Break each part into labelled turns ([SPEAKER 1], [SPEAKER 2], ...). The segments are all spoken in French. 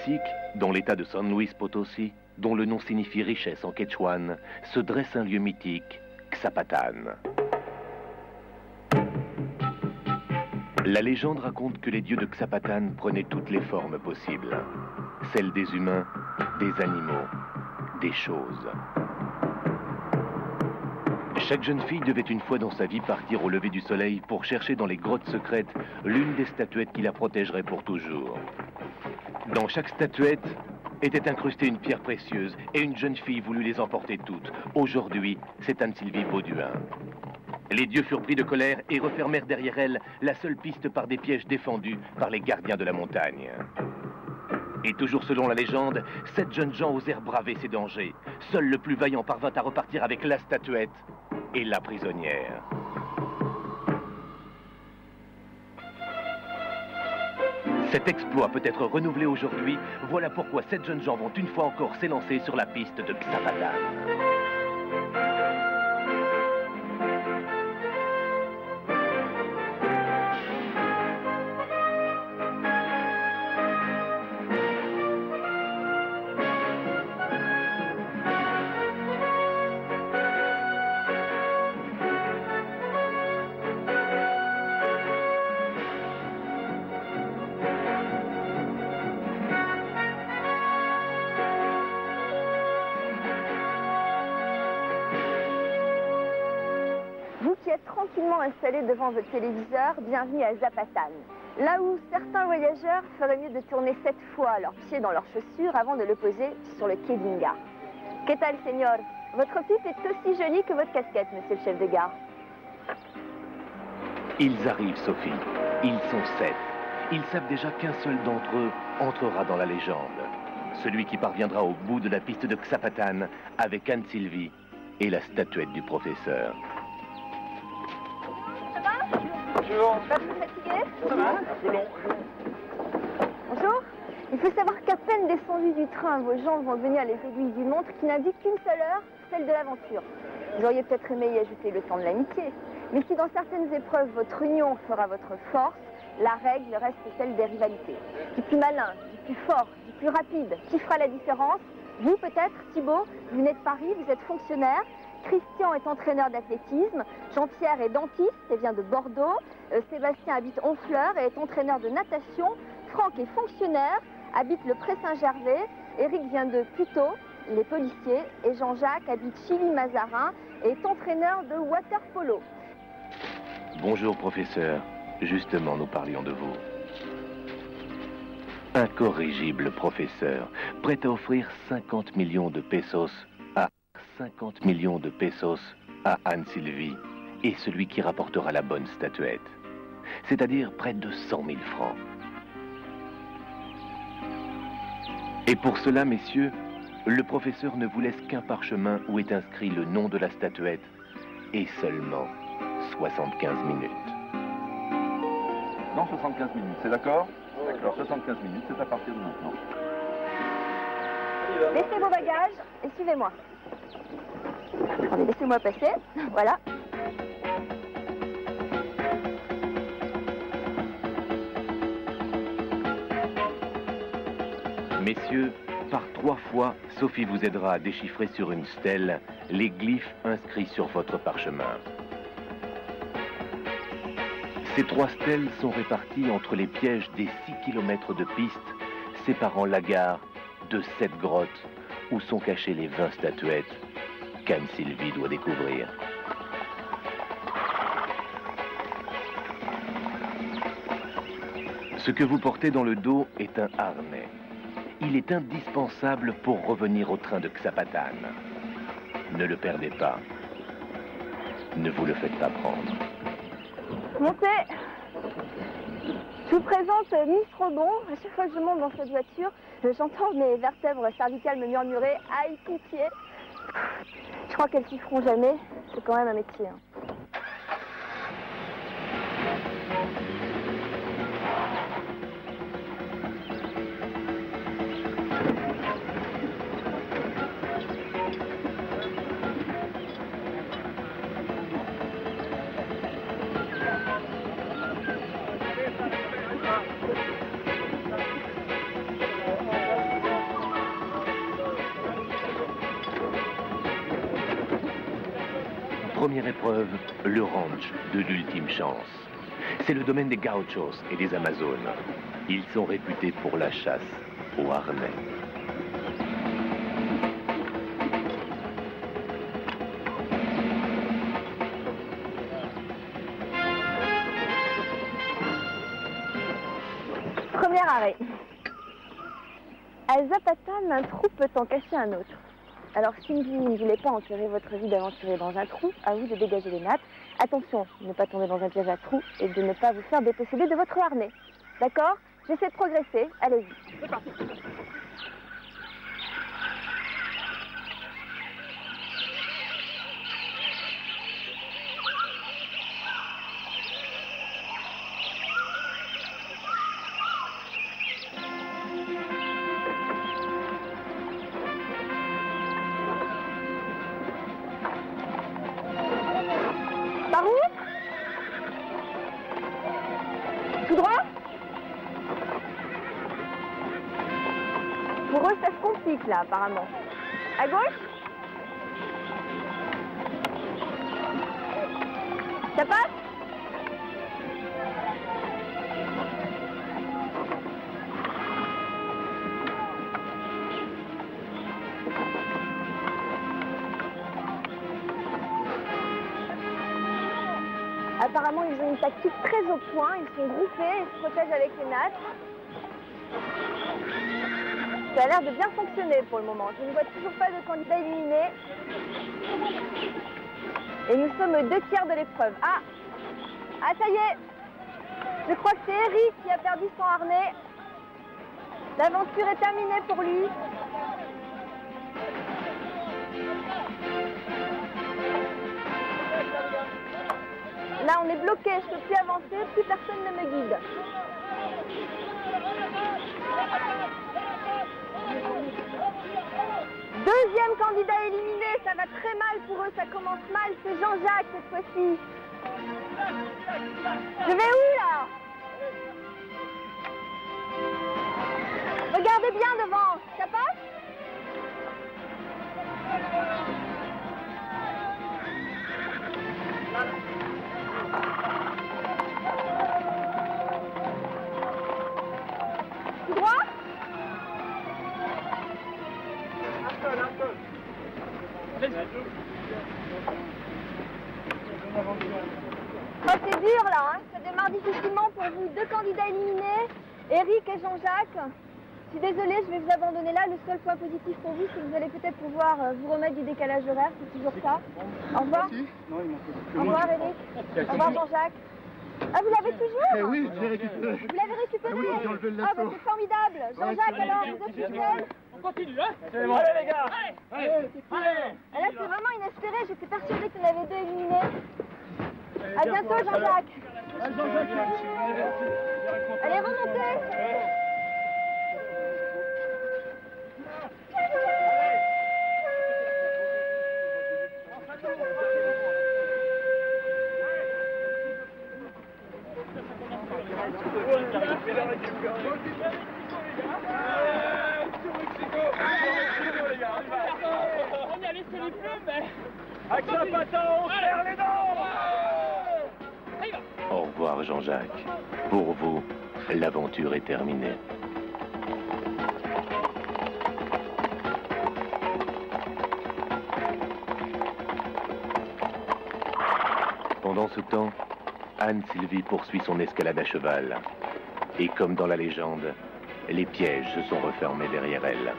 [SPEAKER 1] Mexique, dans l'état de San Luis Potosí, dont le nom signifie richesse en quechua, se dresse un lieu mythique, Xapatán. La légende raconte que les dieux de Xapatán prenaient toutes les formes possibles. Celles des humains, des animaux, des choses. Chaque jeune fille devait une fois dans sa vie partir au lever du soleil pour chercher dans les grottes secrètes l'une des statuettes qui la protégerait pour toujours. Dans chaque statuette était incrustée une pierre précieuse et une jeune fille voulut les emporter toutes. Aujourd'hui, c'est Anne-Sylvie Bauduin. Les dieux furent pris de colère et refermèrent derrière elle la seule piste par des pièges défendus par les gardiens de la montagne. Et toujours selon la légende, 7 jeunes gens osèrent braver ces dangers. Seul le plus vaillant parvint à repartir avec la statuette et la prisonnière. Cet exploit peut être renouvelé aujourd'hui. Voilà pourquoi 7 jeunes gens vont une fois encore s'élancer sur la piste de Xapatán.
[SPEAKER 2] Tranquillement installé devant votre téléviseur, bienvenue à Xapatán. Là où certains voyageurs feraient mieux de tourner 7 fois leurs pieds dans leurs chaussures avant de le poser sur le quai d'Inga. Que tal, señor? Votre pipe est aussi jolie que votre casquette, monsieur le chef de gare.
[SPEAKER 1] Ils arrivent, Sophie. Ils sont 7. Ils savent déjà qu'un seul d'entre eux entrera dans la légende. Celui qui parviendra au bout de la piste de Xapatán avec Anne-Sylvie et la statuette du professeur.
[SPEAKER 2] Bonjour. Pas trop fatigué?
[SPEAKER 3] Ça va? Un peu long.
[SPEAKER 2] Bonjour. Il faut savoir qu'à peine descendu du train, vos jambes vont devenir les aiguilles d'une montre qui n'indique qu'une seule heure, celle de l'aventure. Vous auriez peut-être aimé y ajouter le temps de l'amitié. Mais si dans certaines épreuves, votre union fera votre force, la règle reste celle des rivalités. Du plus malin, du plus fort, du plus rapide, qui fera la différence? Vous peut-être, Thibaut, vous venez de Paris, vous êtes fonctionnaire. Christian est entraîneur d'athlétisme, Jean-Pierre est dentiste et vient de Bordeaux, Sébastien habite Honfleur et est entraîneur de natation, Franck est fonctionnaire, habite le Pré-Saint-Gervais, Eric vient de Puteaux, il est policier, et Jean-Jacques habite Chilly-Mazarin et est entraîneur de water-polo.
[SPEAKER 1] Bonjour, professeur. Justement, nous parlions de vous. Incorrigible professeur, prêt à offrir 50 millions de pesos à 50 millions de pesos à Anne-Sylvie et celui qui rapportera la bonne statuette, c'est-à-dire près de 100 000 francs. Et pour cela, messieurs, le professeur ne vous laisse qu'un parchemin où est inscrit le nom de la statuette et seulement 75 minutes.
[SPEAKER 3] Non, 75 minutes, c'est d'accord? D'accord, 75 minutes, c'est à partir de maintenant.
[SPEAKER 2] Laissez vos bagages et suivez-moi. Attendez, laissez-moi passer. Voilà.
[SPEAKER 1] Messieurs, par 3 fois, Sophie vous aidera à déchiffrer sur une stèle les glyphes inscrits sur votre parchemin. Ces 3 stèles sont réparties entre les pièges des 6 km de piste séparant la gare de 7 grottes où sont cachées les 20 statuettes qu'Anne-Sylvie doit découvrir. Ce que vous portez dans le dos est un harnais. Il est indispensable pour revenir au train de Xapatán. Ne le perdez pas. Ne vous le faites pas prendre.
[SPEAKER 2] Montez. Je vous présente Miss Rebond. À chaque fois que je monte dans cette voiture, j'entends mes vertèbres cervicales me murmurer « Aïe, pitié !» Je crois qu'elles s'y feront jamais. C'est quand même un métier.
[SPEAKER 1] Première épreuve, le ranch de l'ultime chance. C'est le domaine des Gauchos et des Amazones. Ils sont réputés pour la chasse au harnais.
[SPEAKER 2] Premier arrêt. À Zapata, un trou peut en cacher un autre. Alors si vous ne voulez pas enterrer votre vie d'aventurier dans un trou, à vous de dégager les nattes. Attention, ne pas tomber dans un piège à trous et de ne pas vous faire déposséder de votre harnais. D'accord? J'essaie de progresser, allez-y.
[SPEAKER 4] C'est parti.
[SPEAKER 2] Par où? Tout droit? Pour eux, ça se complique là, apparemment. À gauche? Ça passe? Apparemment, ils ont une tactique très au point. Ils sont groupés et se protègent avec les nattes. Ça a l'air de bien fonctionner pour le moment. Je ne vois toujours pas de candidat éliminé. Et nous sommes aux 2/3 de l'épreuve. Ah, ça y est. Je crois que c'est Eric qui a perdu son harnais. L'aventure est terminée pour lui. Là, on est bloqué, je ne peux plus avancer, plus personne ne me guide. Deuxième candidat éliminé, ça va très mal pour eux, ça commence mal, c'est Jean-Jacques cette fois-ci. Je vais où là? Regardez bien devant, ça passe? Tout droit? Oh, c'est dur là, hein. Ça démarre difficilement pour vous. Deux candidats éliminés, Eric et Jean-Jacques. Je suis désolée, je vais vous abandonner là. Le seul point positif pour vous, c'est que vous allez peut-être pouvoir vous remettre du décalage horaire, c'est toujours ça. Au revoir. Au revoir Eric. Au revoir Jean-Jacques. Ah, vous l'avez toujours?
[SPEAKER 4] Eh oui, je l'ai récupéré.
[SPEAKER 2] Vous l'avez récupéré?
[SPEAKER 4] Ah oui, j'ai enlevé le
[SPEAKER 2] Ah, bah,
[SPEAKER 4] lasso.
[SPEAKER 2] c'est formidable. Jean-Jacques, alors, vous êtes fidèle?
[SPEAKER 5] On continue, hein?
[SPEAKER 4] C'est bon.
[SPEAKER 5] Allez, les gars!
[SPEAKER 4] Allez,
[SPEAKER 2] Ah, là, c'est vraiment inespéré. J'étais persuadée qu'il y en avait deux éliminés. À bientôt, Jean-Jacques. Allez, remontez.
[SPEAKER 5] On y a laissé les plumes, mais...
[SPEAKER 4] Avec la patin, on serre les dents.
[SPEAKER 1] Au revoir Jean-Jacques. Pour vous, l'aventure est terminée. Pendant ce temps, Anne-Sylvie poursuit son escalade à cheval. Et comme dans la légende, les pièges se sont refermés derrière elle.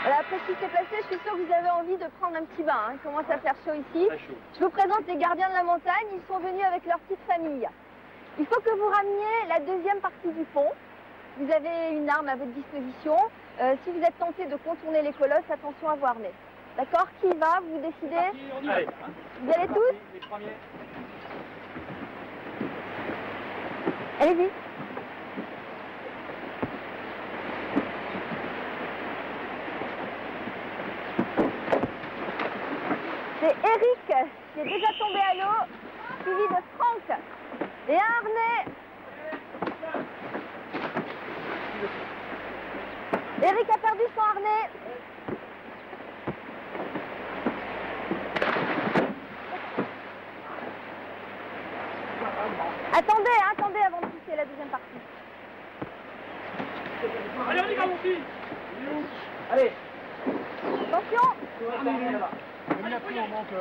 [SPEAKER 2] Voilà, après ce qui s'est passé, je suis sûre que vous avez envie de prendre un petit bain. Hein. Il commence à faire chaud ici. Je vous présente les gardiens de la montagne. Ils sont venus avec leur petite famille. Il faut que vous rameniez la deuxième partie du pont. Vous avez une arme à votre disposition. Si vous êtes tenté de contourner les colosses, attention à vous harner. D'accord? Qui y va? Vous décidez?
[SPEAKER 5] Allez.
[SPEAKER 2] Vous allez tous?
[SPEAKER 5] Les premiers.
[SPEAKER 2] Allez-y. qui est déjà tombé à l'eau, suivi de Franck et un harnais. Eric a perdu son harnais. Attendez avant de pousser la deuxième partie.
[SPEAKER 5] Allez, on y va, mon fils.
[SPEAKER 4] Allez.
[SPEAKER 2] Attention.
[SPEAKER 4] Il a pris, on manque...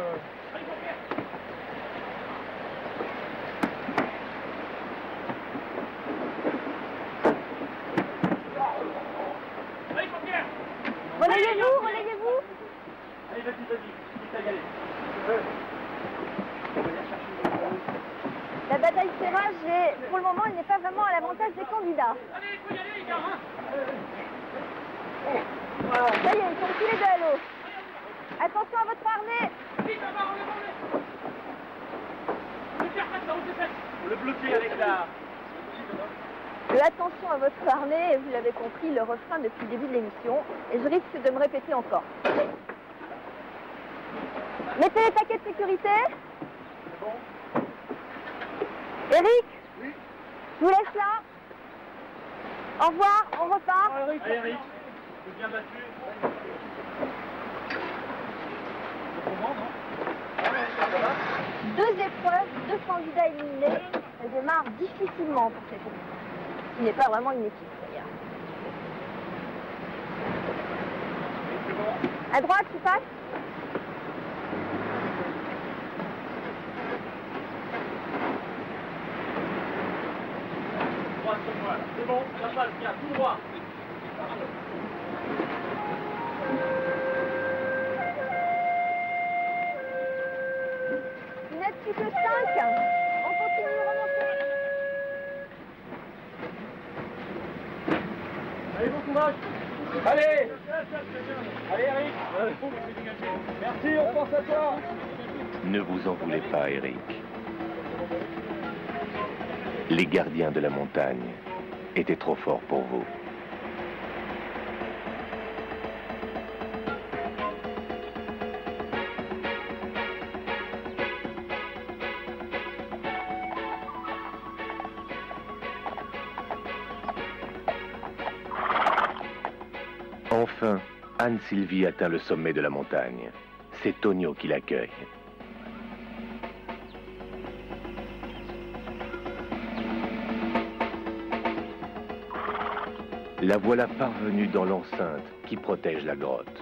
[SPEAKER 2] Relayez-vous, relayez-vous.
[SPEAKER 4] Allez, vas-y, quitte à y aller.
[SPEAKER 2] La bataille serrage, pour le moment, elle n'est pas vraiment à l'avantage des candidats.
[SPEAKER 5] Allez, il faut y aller, les gars, hein.
[SPEAKER 2] Ça y est, ils sont tous les deux à l'eau. Attention à votre harnais.
[SPEAKER 5] Vite, on va, on est. Ça, on s'est fait.
[SPEAKER 4] Faut le bloquer avec la...
[SPEAKER 2] Attention à votre harnais, vous l'avez compris, le refrain depuis le début de l'émission, et je risque de me répéter encore. Mettez les paquets de sécurité.
[SPEAKER 4] C'est bon.
[SPEAKER 2] Eric,
[SPEAKER 4] Oui.
[SPEAKER 2] je vous laisse là. Au revoir, on repart.
[SPEAKER 4] Allez, Eric. C'est bien battu. C'est comment, non?
[SPEAKER 2] Deux épreuves, deux candidats éliminés. Ça démarre difficilement pour cette équipe. Ce n'est pas vraiment une équipe d'ailleurs. À droite, tu passes.
[SPEAKER 4] Droit sur moi. C'est bon, ça passe bien, tout droit.
[SPEAKER 2] Vous n'êtes plus que 5. On continue de remonter.
[SPEAKER 4] Allez, bon courage. Allez. Allez, Eric. Merci, on pense à toi.
[SPEAKER 1] Ne vous en voulez pas, Eric. Les gardiens de la montagne étaient trop forts pour vous. Enfin, Anne-Sylvie atteint le sommet de la montagne. C'est Tonio qui l'accueille. La voilà parvenue dans l'enceinte qui protège la grotte.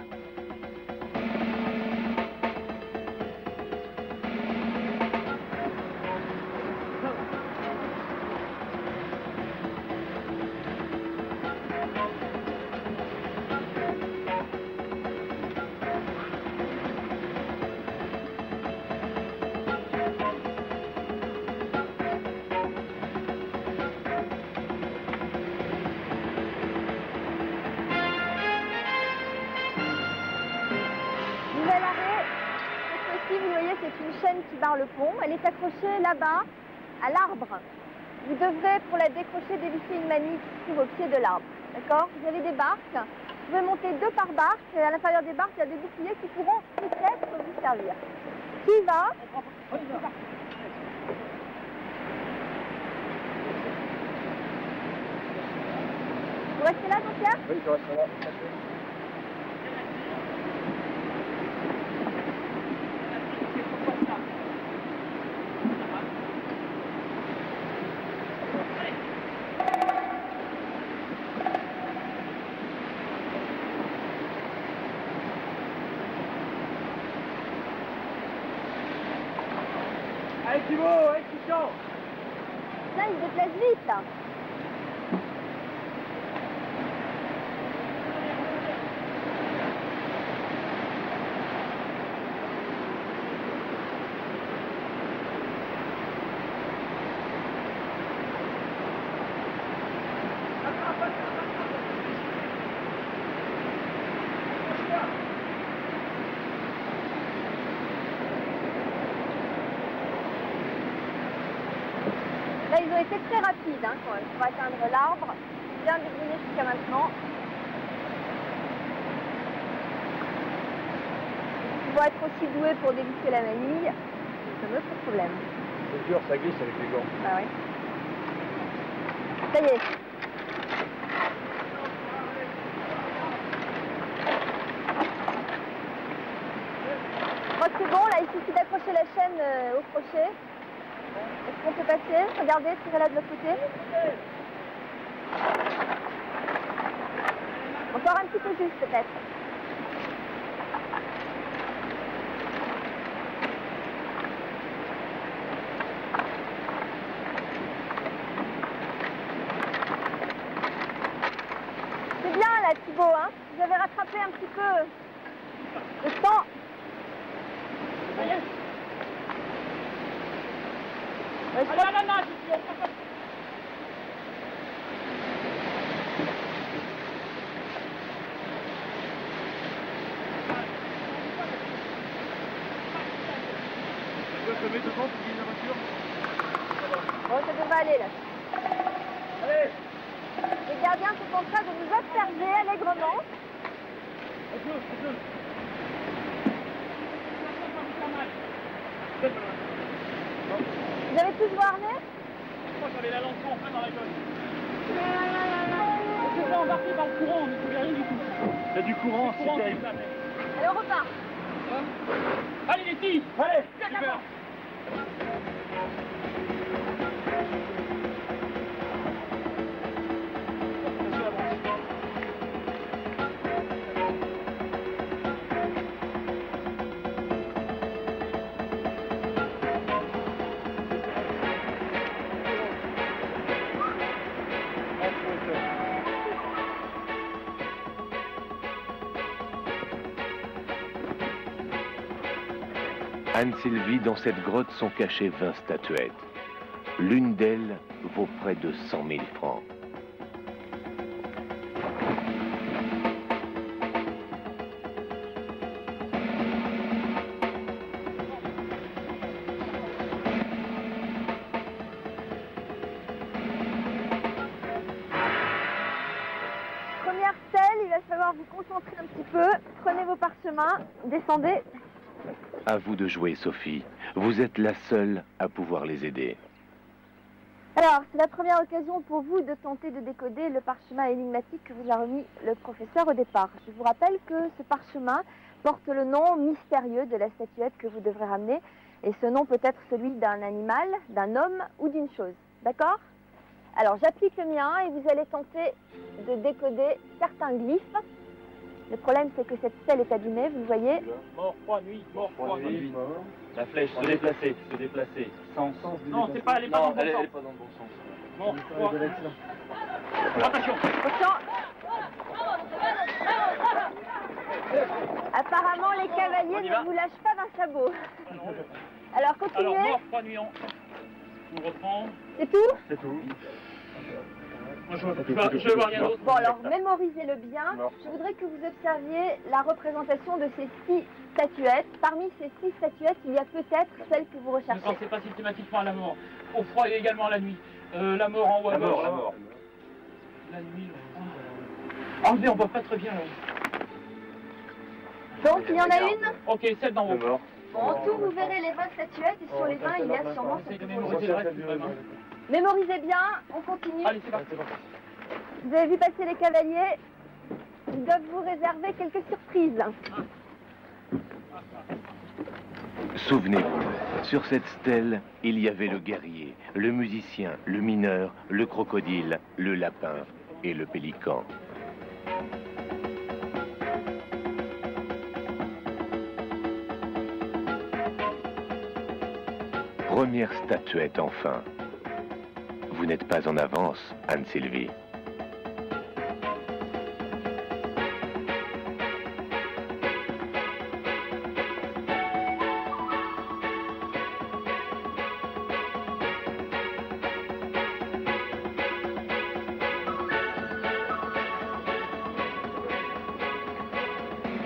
[SPEAKER 2] Nouvel arrêt. Cette fois-ci, vous voyez, c'est une chaîne qui barre le pont. Elle est accrochée là-bas, à l'arbre. Vous devrez, pour la décrocher, dévisser une manille qui se trouve au pied de l'arbre. D'accord? Vous avez des barques. Vous pouvez monter 2 par barque. Et à l'intérieur des barques, il y a des boucliers qui pourront peut-être vous servir. Qui y va? Vous restez là, Jean-Pierre?
[SPEAKER 3] Oui, je reste là.
[SPEAKER 4] Allez, Thibaut, allez, Christian.
[SPEAKER 2] Là, il se déplace vite, là. Là, ils ont été très rapides hein, quand même pour atteindre l'arbre. Bien débrouillé jusqu'à maintenant. Ils vont être aussi doués pour dévisser la manille. c'est un autre problème.
[SPEAKER 4] C'est dur, ça glisse avec les gants.
[SPEAKER 2] Ah oui. Ça y est. Je crois que c'est bon, là, il suffit d'accrocher la chaîne au crochet. Est-ce qu'on peut passer? Regardez, tirez-la de l'autre côté. Encore un petit peu juste, peut-être. C'est bien, là, Thibaut, hein? Vous avez rattrapé un petit peu le temps. Ouais, je crois-
[SPEAKER 4] Je mets devant, tu dis la voiture.
[SPEAKER 2] Bon, ça devrait aller, là.
[SPEAKER 4] Allez,
[SPEAKER 2] Les gardiens sont en train de nous observer allègrement. Vous avez tous vos harnais?
[SPEAKER 5] Moi j'avais la lance en plein dans la gueule. Je vais embarquer dans le courant, mais je ne rien du tout.
[SPEAKER 4] il y a du courant, c'est terrible.
[SPEAKER 2] Allez, on repart.
[SPEAKER 5] Allez les filles,
[SPEAKER 4] Allez,
[SPEAKER 5] super.
[SPEAKER 1] Anne-Sylvie, dans cette grotte sont cachées 20 statuettes. L'une d'elles vaut près de 100 000 francs.
[SPEAKER 2] Première stèle, il va falloir vous concentrer un petit peu. Prenez vos parchemins, descendez.
[SPEAKER 1] À vous de jouer, Sophie. Vous êtes la seule à pouvoir les aider.
[SPEAKER 2] Alors, c'est la première occasion pour vous de tenter de décoder le parchemin énigmatique que vous a remis le professeur au départ. Je vous rappelle que ce parchemin porte le nom mystérieux de la statuette que vous devrez ramener. Et ce nom peut être celui d'un animal, d'un homme ou d'une chose. D'accord? Alors, j'applique le mien et vous allez tenter de décoder certains glyphes. Le problème, c'est que cette stèle est abîmée, vous le voyez.
[SPEAKER 5] Mort, froid, nuit, mort, froid, nuit.
[SPEAKER 3] La flèche, se déplacer, se déplacer. Sans sens.
[SPEAKER 5] Non, c'est pas, elle est pas dans le bon
[SPEAKER 3] elle
[SPEAKER 5] sens.
[SPEAKER 3] est pas dans le bon sens.
[SPEAKER 5] Mort, froid. Attention.
[SPEAKER 2] Attention. Apparemment, les cavaliers ne vous lâchent pas d'un sabot. Alors,
[SPEAKER 5] Alors,
[SPEAKER 2] continuez.
[SPEAKER 5] mort, froid, nuit, on reprend.
[SPEAKER 2] C'est tout?
[SPEAKER 3] C'est tout.
[SPEAKER 5] Moi, je vois rien d'autre.
[SPEAKER 2] Bon, alors, mémorisez-le bien. Je voudrais que vous observiez la représentation de ces 6 statuettes. Parmi ces 6 statuettes, il y a peut-être celle que vous
[SPEAKER 5] Ne
[SPEAKER 2] recherchez.
[SPEAKER 5] pensez pas systématiquement à la mort. Au froid et également à la nuit. La mort en haut à
[SPEAKER 3] La mort,
[SPEAKER 5] gauche.
[SPEAKER 3] la mort.
[SPEAKER 5] La nuit, le froid. Enlevez, on voit pas très bien.
[SPEAKER 2] Donc, il y en a une.
[SPEAKER 5] Ok, celle d'en haut.
[SPEAKER 3] mort.
[SPEAKER 2] Bon, en tout, vous verrez les 20 statuettes et sur les 20, il y a sûrement
[SPEAKER 5] Essayez
[SPEAKER 2] cette
[SPEAKER 5] de
[SPEAKER 2] photo.
[SPEAKER 5] mémoriser le reste du même.
[SPEAKER 2] Mémorisez bien, on continue.
[SPEAKER 5] Allez, c'est parti.
[SPEAKER 2] Vous avez vu passer les cavaliers. Ils doivent vous réserver quelques surprises.
[SPEAKER 1] Souvenez-vous, sur cette stèle, il y avait le guerrier, le musicien, le mineur, le crocodile, le lapin et le pélican. Première statuette enfin. Vous n'êtes pas en avance, Anne-Sylvie.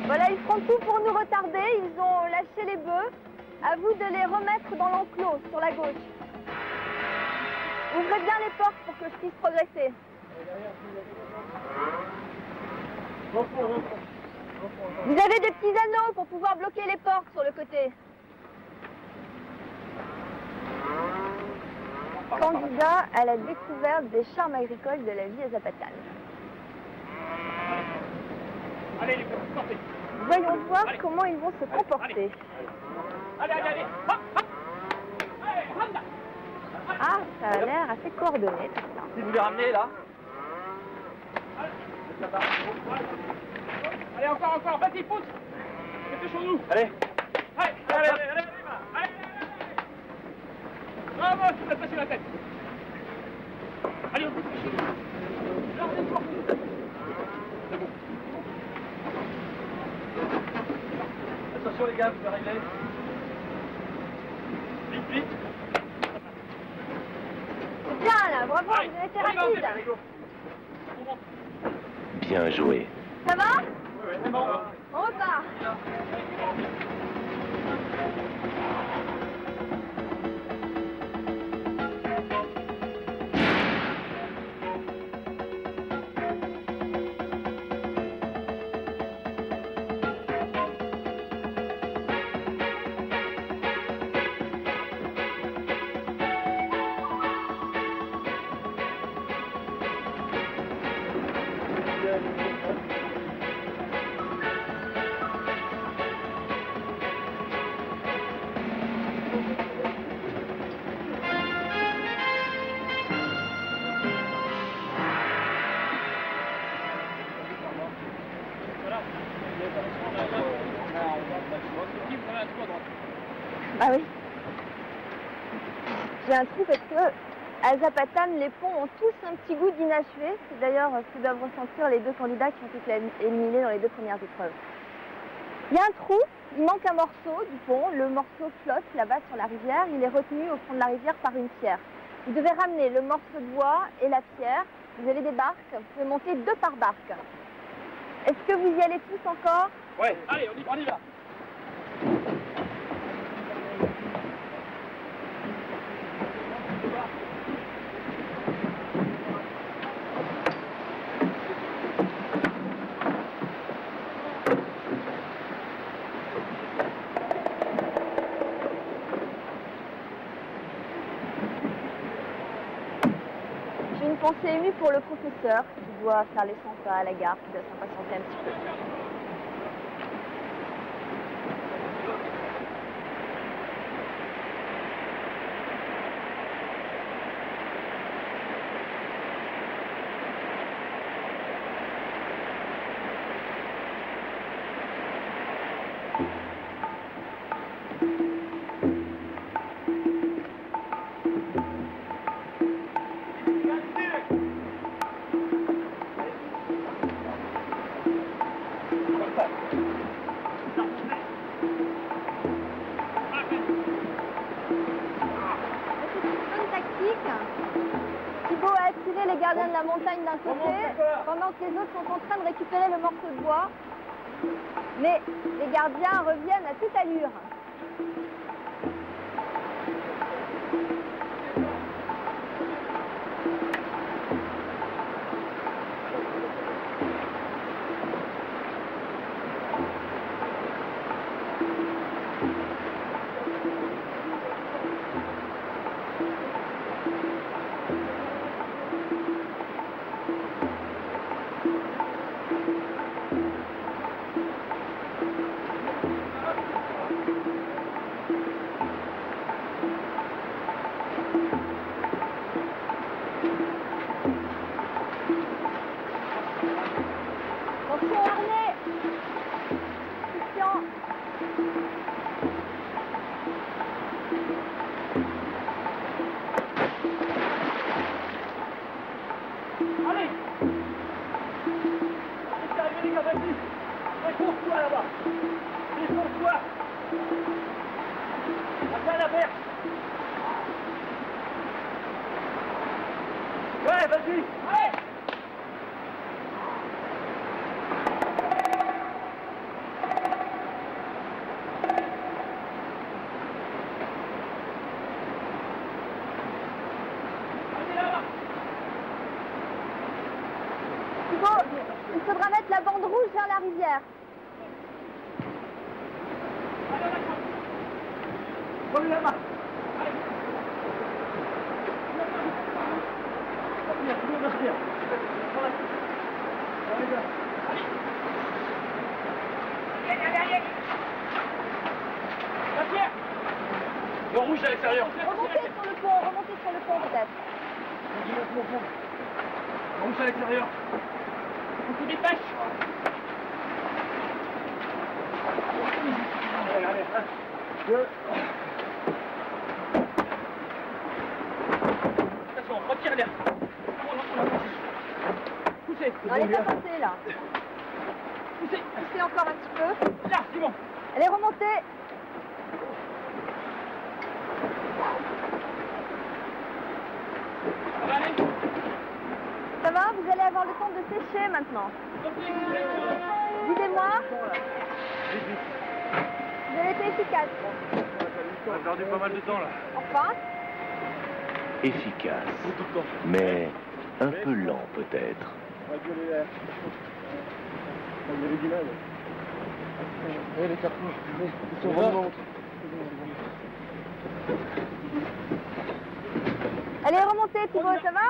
[SPEAKER 2] Voilà, ils font tout pour nous retarder. Ils ont lâché les bœufs. À vous de les remettre dans l'enclos, sur la gauche. Ouvrez bien les portes pour que je puisse progresser. Vous avez des petits anneaux pour pouvoir bloquer les portes sur le côté. Candidat à la découverte des charmes agricoles de la vie à Zapatan.
[SPEAKER 4] Allez, les petits, sortez.
[SPEAKER 2] Voyons voir comment ils vont se comporter.
[SPEAKER 4] Allez, allez, allez. Hop, hop. Allez, Honda.
[SPEAKER 2] Ah, ça a l'air assez coordonné tout ça.
[SPEAKER 4] Si vous les ramenez là. Allez, encore, encore. Vas-y, pousse. Mettez sur nous. Allez. Allez, allez, allez, allez, allez. Bravo, tu t'as pas sur la tête. Allez, on pousse. Là, on est fort. C'est bon. Attention les gars, vous pouvez régler. Vite, vite.
[SPEAKER 2] C'est bien là, bravo, vous avez été rapide.
[SPEAKER 1] Bien joué.
[SPEAKER 2] Ça va?
[SPEAKER 4] Oui, c'est bon.
[SPEAKER 2] On repart. Ah oui. J'ai un trou parce que à Zapatan, les ponts ont tous un petit goût d'inachevé. C'est d'ailleurs ce que doivent ressentir les deux candidats qui ont été éliminés dans les deux premières épreuves. Il y a un trou, il manque un morceau du pont. Le morceau flotte là-bas sur la rivière. Il est retenu au fond de la rivière par une pierre. Vous devez ramener le morceau de bois et la pierre. Vous avez des barques. Vous pouvez monter 2 par barque. Est-ce que vous y allez tous encore?
[SPEAKER 4] Ouais, allez, on y va.
[SPEAKER 2] J'ai une pensée émue pour le professeur qui doit faire les 100 pas à la gare, qui doit s'impatienter un petit peu. Thibaut a attiré les gardiens de la montagne d'un côté, pendant que les autres sont en train de récupérer le morceau de bois. Mais les gardiens reviennent à toute allure. Attention, harnais! Christian!
[SPEAKER 4] Allez. C'est arrivé les gars, vas-y. Défonce-toi là-bas. Défonce-toi. Atteins la berge. Ouais, vas-y. Allez.
[SPEAKER 2] Thibaut, il faudra mettre la bande rouge vers la rivière.
[SPEAKER 4] Prenez la main. Allez. tout le monde respire. Allez. La pierre. Le rouge à l'extérieur.
[SPEAKER 2] Remontez sur le pont peut-être.
[SPEAKER 4] Le rouge à l'extérieur. On se dépêche. Allez. 2. Attention, retire l'air. Poussez.
[SPEAKER 2] Non, elle est pas passée là.
[SPEAKER 4] Poussez.
[SPEAKER 2] Poussez encore un petit peu.
[SPEAKER 4] Là, c'est bon.
[SPEAKER 2] Allez, remontez.
[SPEAKER 4] Allez.
[SPEAKER 2] Ça va? Vous allez avoir le temps de sécher maintenant. Guidez-moi. Vous avez été efficace.
[SPEAKER 4] On a perdu pas mal de temps là.
[SPEAKER 2] Enfin.
[SPEAKER 1] Efficace, mais un peu lent peut-être.
[SPEAKER 2] Allez, remontez, Thibaut, ça va?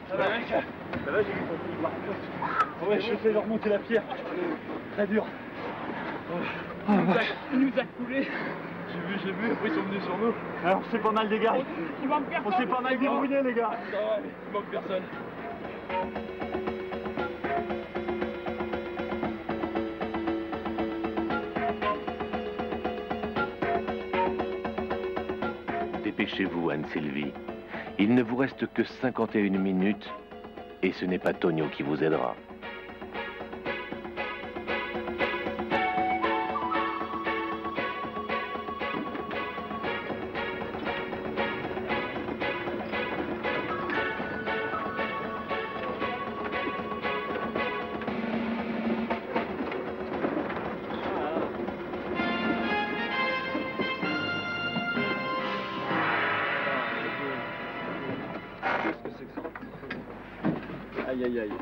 [SPEAKER 4] Ça va, mec? Ça va, j'ai vu ton truc. Ouais, je sais de remonter la pierre. Très dur. Il nous a coulé. J'ai vu, après ils sont venus sur nous. Alors, on s'est pas mal dégagé. On s'est pas mal débrouillé, les gars. Il manque personne.
[SPEAKER 1] Dépêchez-vous, Anne-Sylvie. Il ne vous reste que 51 minutes et ce n'est pas Tonio qui vous aidera.
[SPEAKER 3] Aïe, aïe, aïe.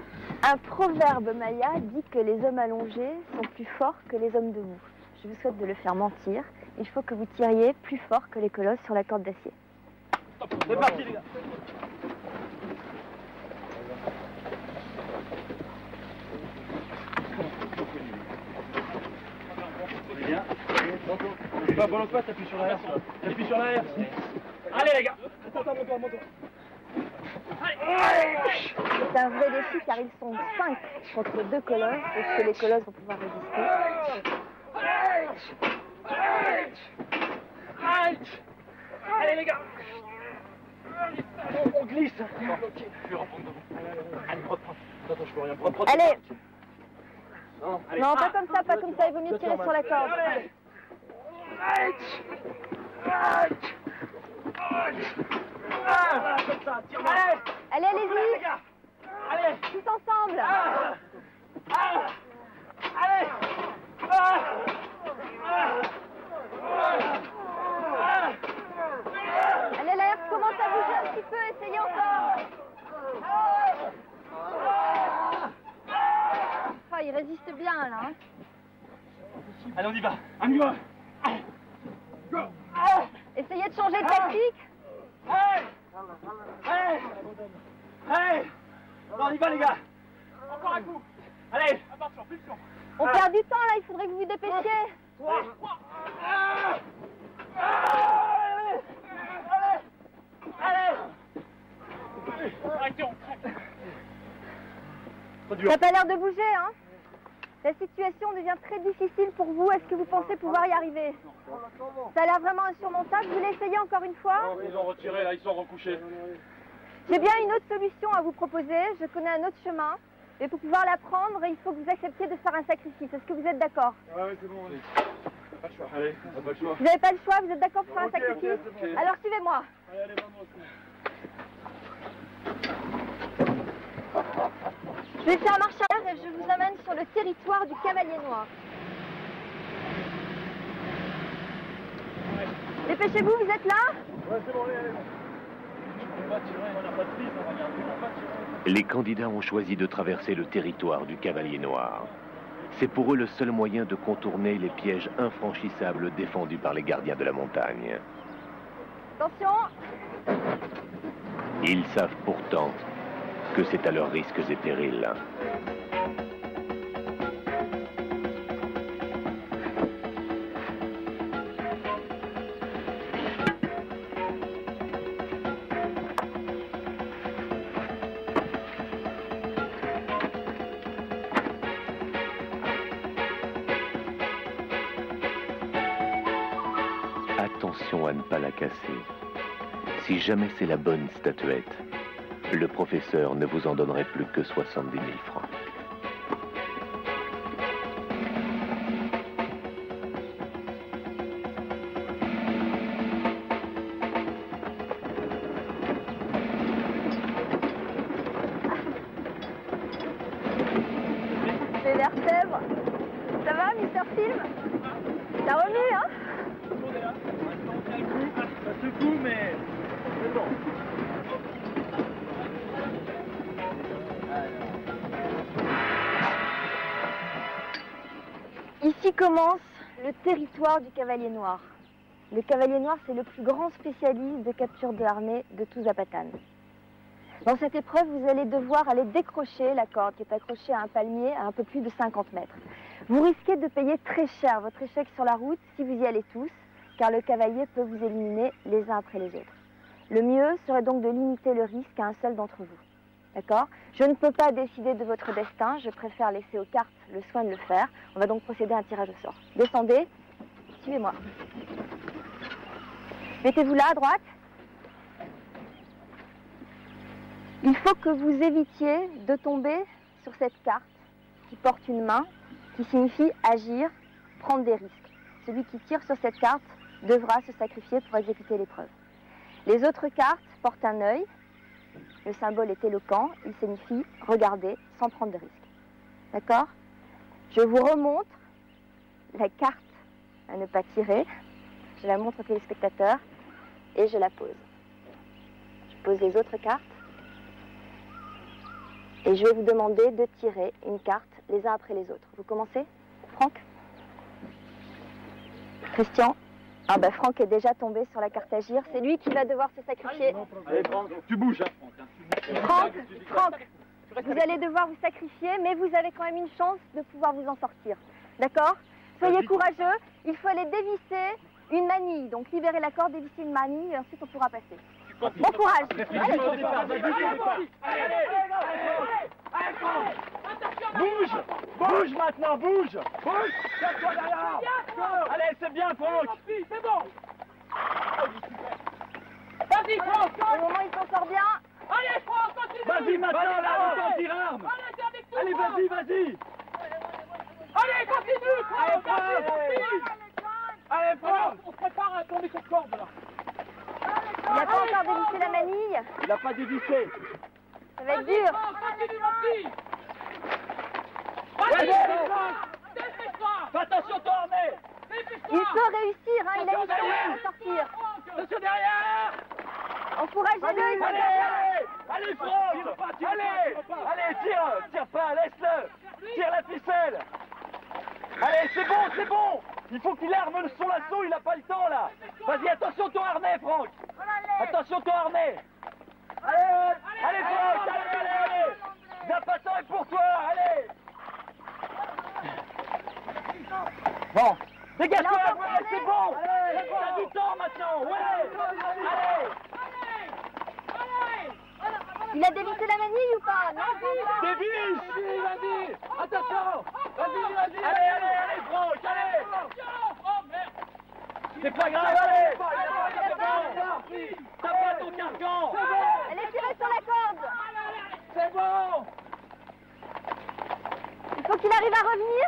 [SPEAKER 2] Un proverbe maya dit que les hommes allongés sont plus forts que les hommes debout. Je vous souhaite de le faire mentir. Il faut que vous tiriez plus fort que les colosses sur la corde d'acier.
[SPEAKER 4] C'est parti, les gars. Bien. Pas bon, pas, t'appuies sur l'arrière. T'appuies sur l'arrière. Allez, les gars. Monte-toi.
[SPEAKER 2] C'est un vrai défi car ils sont 5 contre 2 colosses. Est-ce que les colosses vont pouvoir résister?
[SPEAKER 4] Allez, les gars. On glisse. Ok, je vais reprendre devant. Allez, reprends. Attends, je peux rien prendre.
[SPEAKER 2] Allez.
[SPEAKER 4] Non, allez.
[SPEAKER 2] Non, pas comme ça, il vaut mieux tirer sur la corde.
[SPEAKER 4] Allez. Comme ça, tire-moi.
[SPEAKER 2] Allez, allez-y.
[SPEAKER 4] Allez.
[SPEAKER 2] Tous ensemble.
[SPEAKER 4] Allez.
[SPEAKER 2] Allez, l'air commence à bouger un petit peu, essayez encore. Ah, il résiste bien là. Hein.
[SPEAKER 4] Allez, on y va. On y va.
[SPEAKER 2] Essayez de changer de tactique.
[SPEAKER 4] On y va, les gars. Encore un coup. Allez. Attention.
[SPEAKER 2] On perd du temps là, il faudrait que vous vous dépêchiez.
[SPEAKER 4] 3. Allez. Arrêtez, on craque.
[SPEAKER 2] Ça n'a pas l'air de bouger, hein. La situation devient très difficile pour vous. Est-ce que vous pensez pouvoir y arriver? Ça a l'air vraiment insurmontable. Vous voulez essayer encore une fois?
[SPEAKER 4] Ils ont retiré, là, ils sont recouchés.
[SPEAKER 2] J'ai bien une autre solution à vous proposer. Je connais un autre chemin. Mais pour pouvoir la prendre, il faut que vous acceptiez de faire un sacrifice. Est-ce que vous êtes d'accord?
[SPEAKER 3] Ouais, c'est bon, allez. Pas le choix. Allez, on n'a pas le choix.
[SPEAKER 2] Vous n'avez pas le choix, vous êtes d'accord pour faire un sacrifice?
[SPEAKER 3] ok.
[SPEAKER 2] Alors suivez-moi.
[SPEAKER 3] Allez, vamos.
[SPEAKER 2] Je vais faire marche arrière et je vous amène sur le territoire du Cavalier Noir. Dépêchez-vous, vous êtes là?
[SPEAKER 3] Ouais, c'est bon, allez.
[SPEAKER 4] On va tirer, on n'a pas de prise, on va pas tirer.
[SPEAKER 1] Les candidats ont choisi de traverser le territoire du Cavalier Noir. C'est pour eux le seul moyen de contourner les pièges infranchissables défendus par les gardiens de la montagne.
[SPEAKER 2] Attention.
[SPEAKER 1] Ils savent pourtant que c'est à leurs risques et périls. Attention à ne pas la casser. Si jamais c'est la bonne statuette, le professeur ne vous en donnerait plus que 70 000 francs.
[SPEAKER 2] Les vertèbres. Ça va, Mister Film? T'as remis, hein?
[SPEAKER 4] Ça secoue, mais c'est bon.
[SPEAKER 2] Ici commence le territoire du cavalier noir. Le cavalier noir, c'est le plus grand spécialiste de capture de harnais de tout Zapatan. Dans cette épreuve, vous allez devoir aller décrocher la corde qui est accrochée à un palmier à un peu plus de 50 mètres. Vous risquez de payer très cher votre échec sur la route si vous y allez tous, car le cavalier peut vous éliminer les uns après les autres. Le mieux serait donc de limiter le risque à un seul d'entre vous. D'accord? Je ne peux pas décider de votre destin, je préfère laisser aux cartes le soin de le faire. On va donc procéder à un tirage au sort. Descendez, suivez-moi. Mettez-vous là, à droite. Il faut que vous évitiez de tomber sur cette carte qui porte une main, qui signifie agir, prendre des risques. Celui qui tire sur cette carte devra se sacrifier pour exécuter l'épreuve. Les autres cartes portent un œil. Le symbole est éloquent, il signifie regarder sans prendre de risque. D'accord? Je vous remontre la carte à ne pas tirer. Je la montre aux téléspectateurs et je la pose. Je pose les autres cartes et je vais vous demander de tirer une carte les uns après les autres. Vous commencez? Franck? Christian? Ah ben Franck est déjà tombé sur la carte agir, c'est lui qui va devoir se sacrifier.
[SPEAKER 4] Allez, Franck, tu bouges, hein, Franck.
[SPEAKER 2] Franck, vous allez devoir vous sacrifier, mais vous avez quand même une chance de pouvoir vous en sortir. D'accord? Soyez courageux, il faut aller dévisser une manille. Donc libérer la corde, dévisser une manille, et ensuite on pourra passer. Bon courage. Allez.
[SPEAKER 4] Bouge! Bouge maintenant, bouge! Bouge! Tiens-toi derrière! Allez, c'est bien, Franck! C'est bon! Vas-y, Franck!
[SPEAKER 2] Au moment où il s'en sort bien.
[SPEAKER 5] Allez, Franck, continue!
[SPEAKER 4] Vas-y maintenant, là, on tire arme!
[SPEAKER 5] Allez, c'est avec tout!
[SPEAKER 4] Allez, vas-y, vas-y!
[SPEAKER 5] Allez, continue, Franck! Continue!
[SPEAKER 4] Allez, Franck!
[SPEAKER 5] On se prépare à tomber cette corde, là!
[SPEAKER 2] Il n'a pas encore dévissé la manille.
[SPEAKER 4] Il n'a pas dévissé!
[SPEAKER 2] Ça va être dur.
[SPEAKER 5] Continue, mon petit!
[SPEAKER 4] Allez,
[SPEAKER 5] Dépêche-toi!
[SPEAKER 4] fais attention, ton harnais!
[SPEAKER 2] Il peut réussir, hein, il a une chance de sortir.
[SPEAKER 4] Attention derrière!
[SPEAKER 2] Encouragez-le, il va
[SPEAKER 4] Allez, allez! Allez, Franck! Allez! Allez, tire pas, laisse-le! Tire la ficelle! Allez, c'est bon! Il faut qu'il arme son lasso, il n'a pas le temps, là! Vas-y, attention ton harnais, Franck! Attention ton harnais! Allez, Franck! Allez! Zapatan est pour toi, allez! Bon, dégage-toi, ouais, c'est bon! T'as du temps maintenant, ouais! Allez!
[SPEAKER 2] Il a dévissé la manille ou pas? Non,
[SPEAKER 4] Dévisse! Vas-y! Attention! Vas-y! Allez, Franck, allez! C'est pas grave, allez! T'as pas ton carcan!
[SPEAKER 2] Elle est tirée sur la corde.
[SPEAKER 4] C'est bon!
[SPEAKER 2] Il faut qu'il arrive à revenir.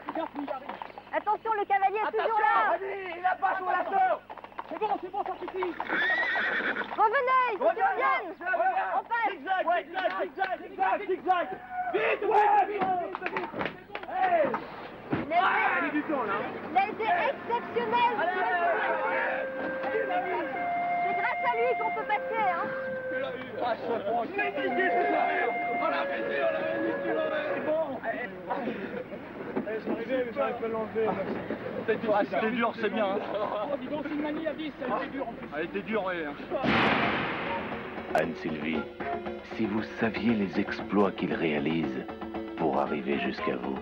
[SPEAKER 2] Attention, le cavalier est toujours là.
[SPEAKER 4] Vas-y, il a pas son lasso!
[SPEAKER 5] C'est bon, ça suffit!
[SPEAKER 2] Revenez, il faut qu'il revienne. On passe.
[SPEAKER 4] Zigzag! Vite!
[SPEAKER 2] Il a été exceptionnel. C'est grâce à lui qu'on peut passer, hein.
[SPEAKER 4] C'est bon! C'était dur, c'est bien.
[SPEAKER 5] Oh, dis donc, c'est une manie à 10, ça a été dur en plus.
[SPEAKER 4] Elle était dure, oui.
[SPEAKER 1] Anne-Sylvie, si vous saviez les exploits qu'il réalise pour arriver jusqu'à vous.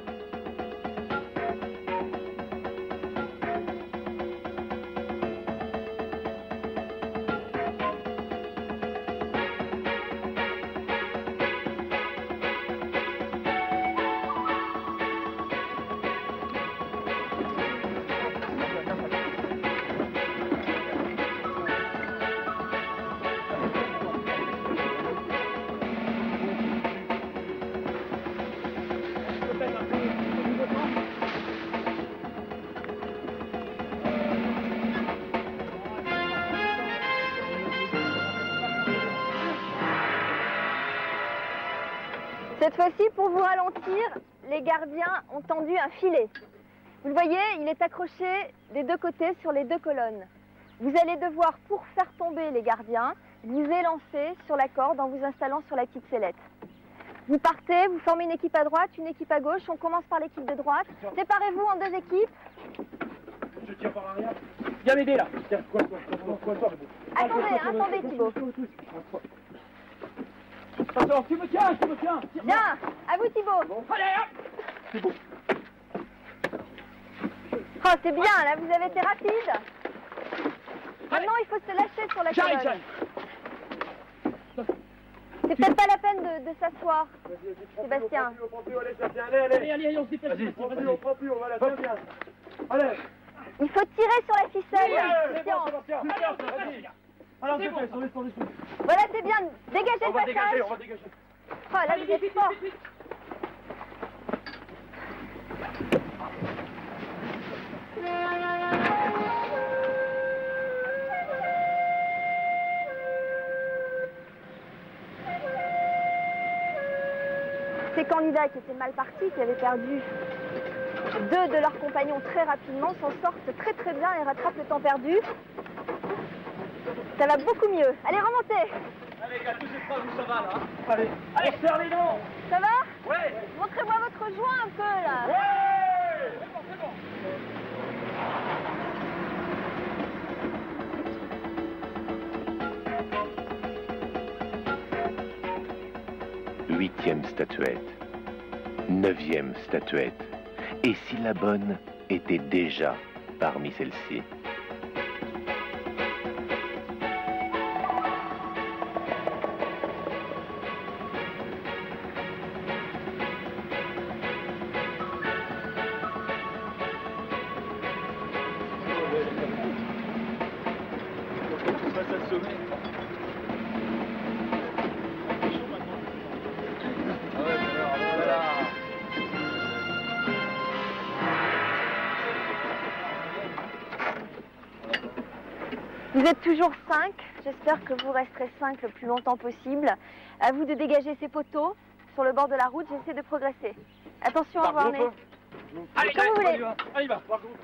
[SPEAKER 2] Cette fois-ci, pour vous ralentir, les gardiens ont tendu un filet. Vous le voyez, il est accroché des deux côtés sur les deux colonnes. Vous allez devoir, pour faire tomber les gardiens, vous élancer sur la corde en vous installant sur la petite sellette. Vous partez, vous formez une équipe à droite, une équipe à gauche. On commence par l'équipe de droite. Séparez-vous en deux équipes.
[SPEAKER 5] Je tire par arrière. Viens m'aider là. Tiens, quoi.
[SPEAKER 2] Attendez, Thibaut.
[SPEAKER 5] Attends, tu me tiens.
[SPEAKER 2] Bien, à vous Thibaut.
[SPEAKER 5] Bon. Allez, hop. C'est bon.
[SPEAKER 2] Oh, c'est bien, là, vous avez été rapide. Maintenant, il faut se lâcher sur la colonne.
[SPEAKER 5] J'arrive.
[SPEAKER 2] C'est peut-être pas la peine de s'asseoir, Sébastien.
[SPEAKER 5] Allez, on se dépêche. Vas-y, on prend plus, on va la bien. Allez.
[SPEAKER 2] Il faut tirer sur la ficelle. Tiens.
[SPEAKER 5] Alors, dépêche, on descend.
[SPEAKER 2] Voilà, c'est bien. Dégagez le passage.
[SPEAKER 5] On va dégager.
[SPEAKER 2] Oh, là, vous êtes fort. Ces candidats qui étaient mal partis, qui avaient perdu deux de leurs compagnons très rapidement, s'en sortent très très bien et rattrapent le temps perdu. Ça va beaucoup mieux. Allez, remontez.
[SPEAKER 4] Allez, gars, tous ces trois, ça va là.
[SPEAKER 5] Allez, serre les dents.
[SPEAKER 2] Ça va?
[SPEAKER 4] Ouais.
[SPEAKER 2] Montrez-moi votre joint un peu là.
[SPEAKER 4] Ouais. C'est bon.
[SPEAKER 1] 8e statuette, 9e statuette, et si la bonne était déjà parmi celles-ci.
[SPEAKER 2] Vous êtes toujours 5, j'espère que vous resterez 5 le plus longtemps possible. À vous de dégager ces poteaux sur le bord de la route, j'essaie de progresser. Attention à voir, mais...
[SPEAKER 5] Allez,
[SPEAKER 2] comme vous voulez.
[SPEAKER 5] Allez, va. Par groupe.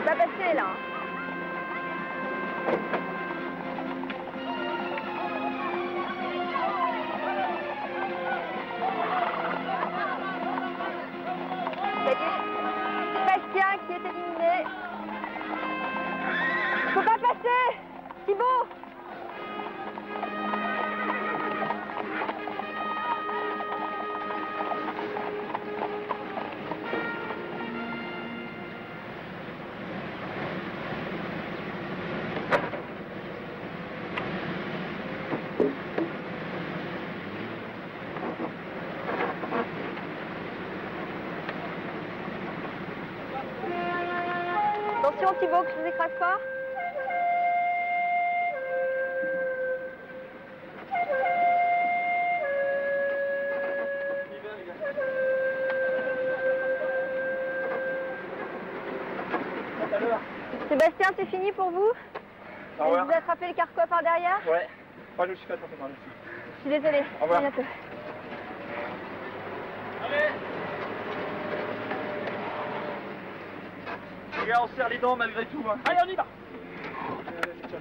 [SPEAKER 2] Ça va passer là. Sébastien qui est éliminé. Faut pas passer, Thibaut. Attention Thibaut, que je vous écrase pas. Sébastien, c'est fini pour vous?
[SPEAKER 5] Au revoir.
[SPEAKER 2] Vous attrapez le carquois par derrière?
[SPEAKER 5] Ouais. Moi, je me suis fait attraper par le dessus.
[SPEAKER 2] Je suis désolée.
[SPEAKER 5] Au revoir.
[SPEAKER 2] À bientôt.
[SPEAKER 4] gars, on serre les dents malgré tout. Hein.
[SPEAKER 5] Allez, on y va.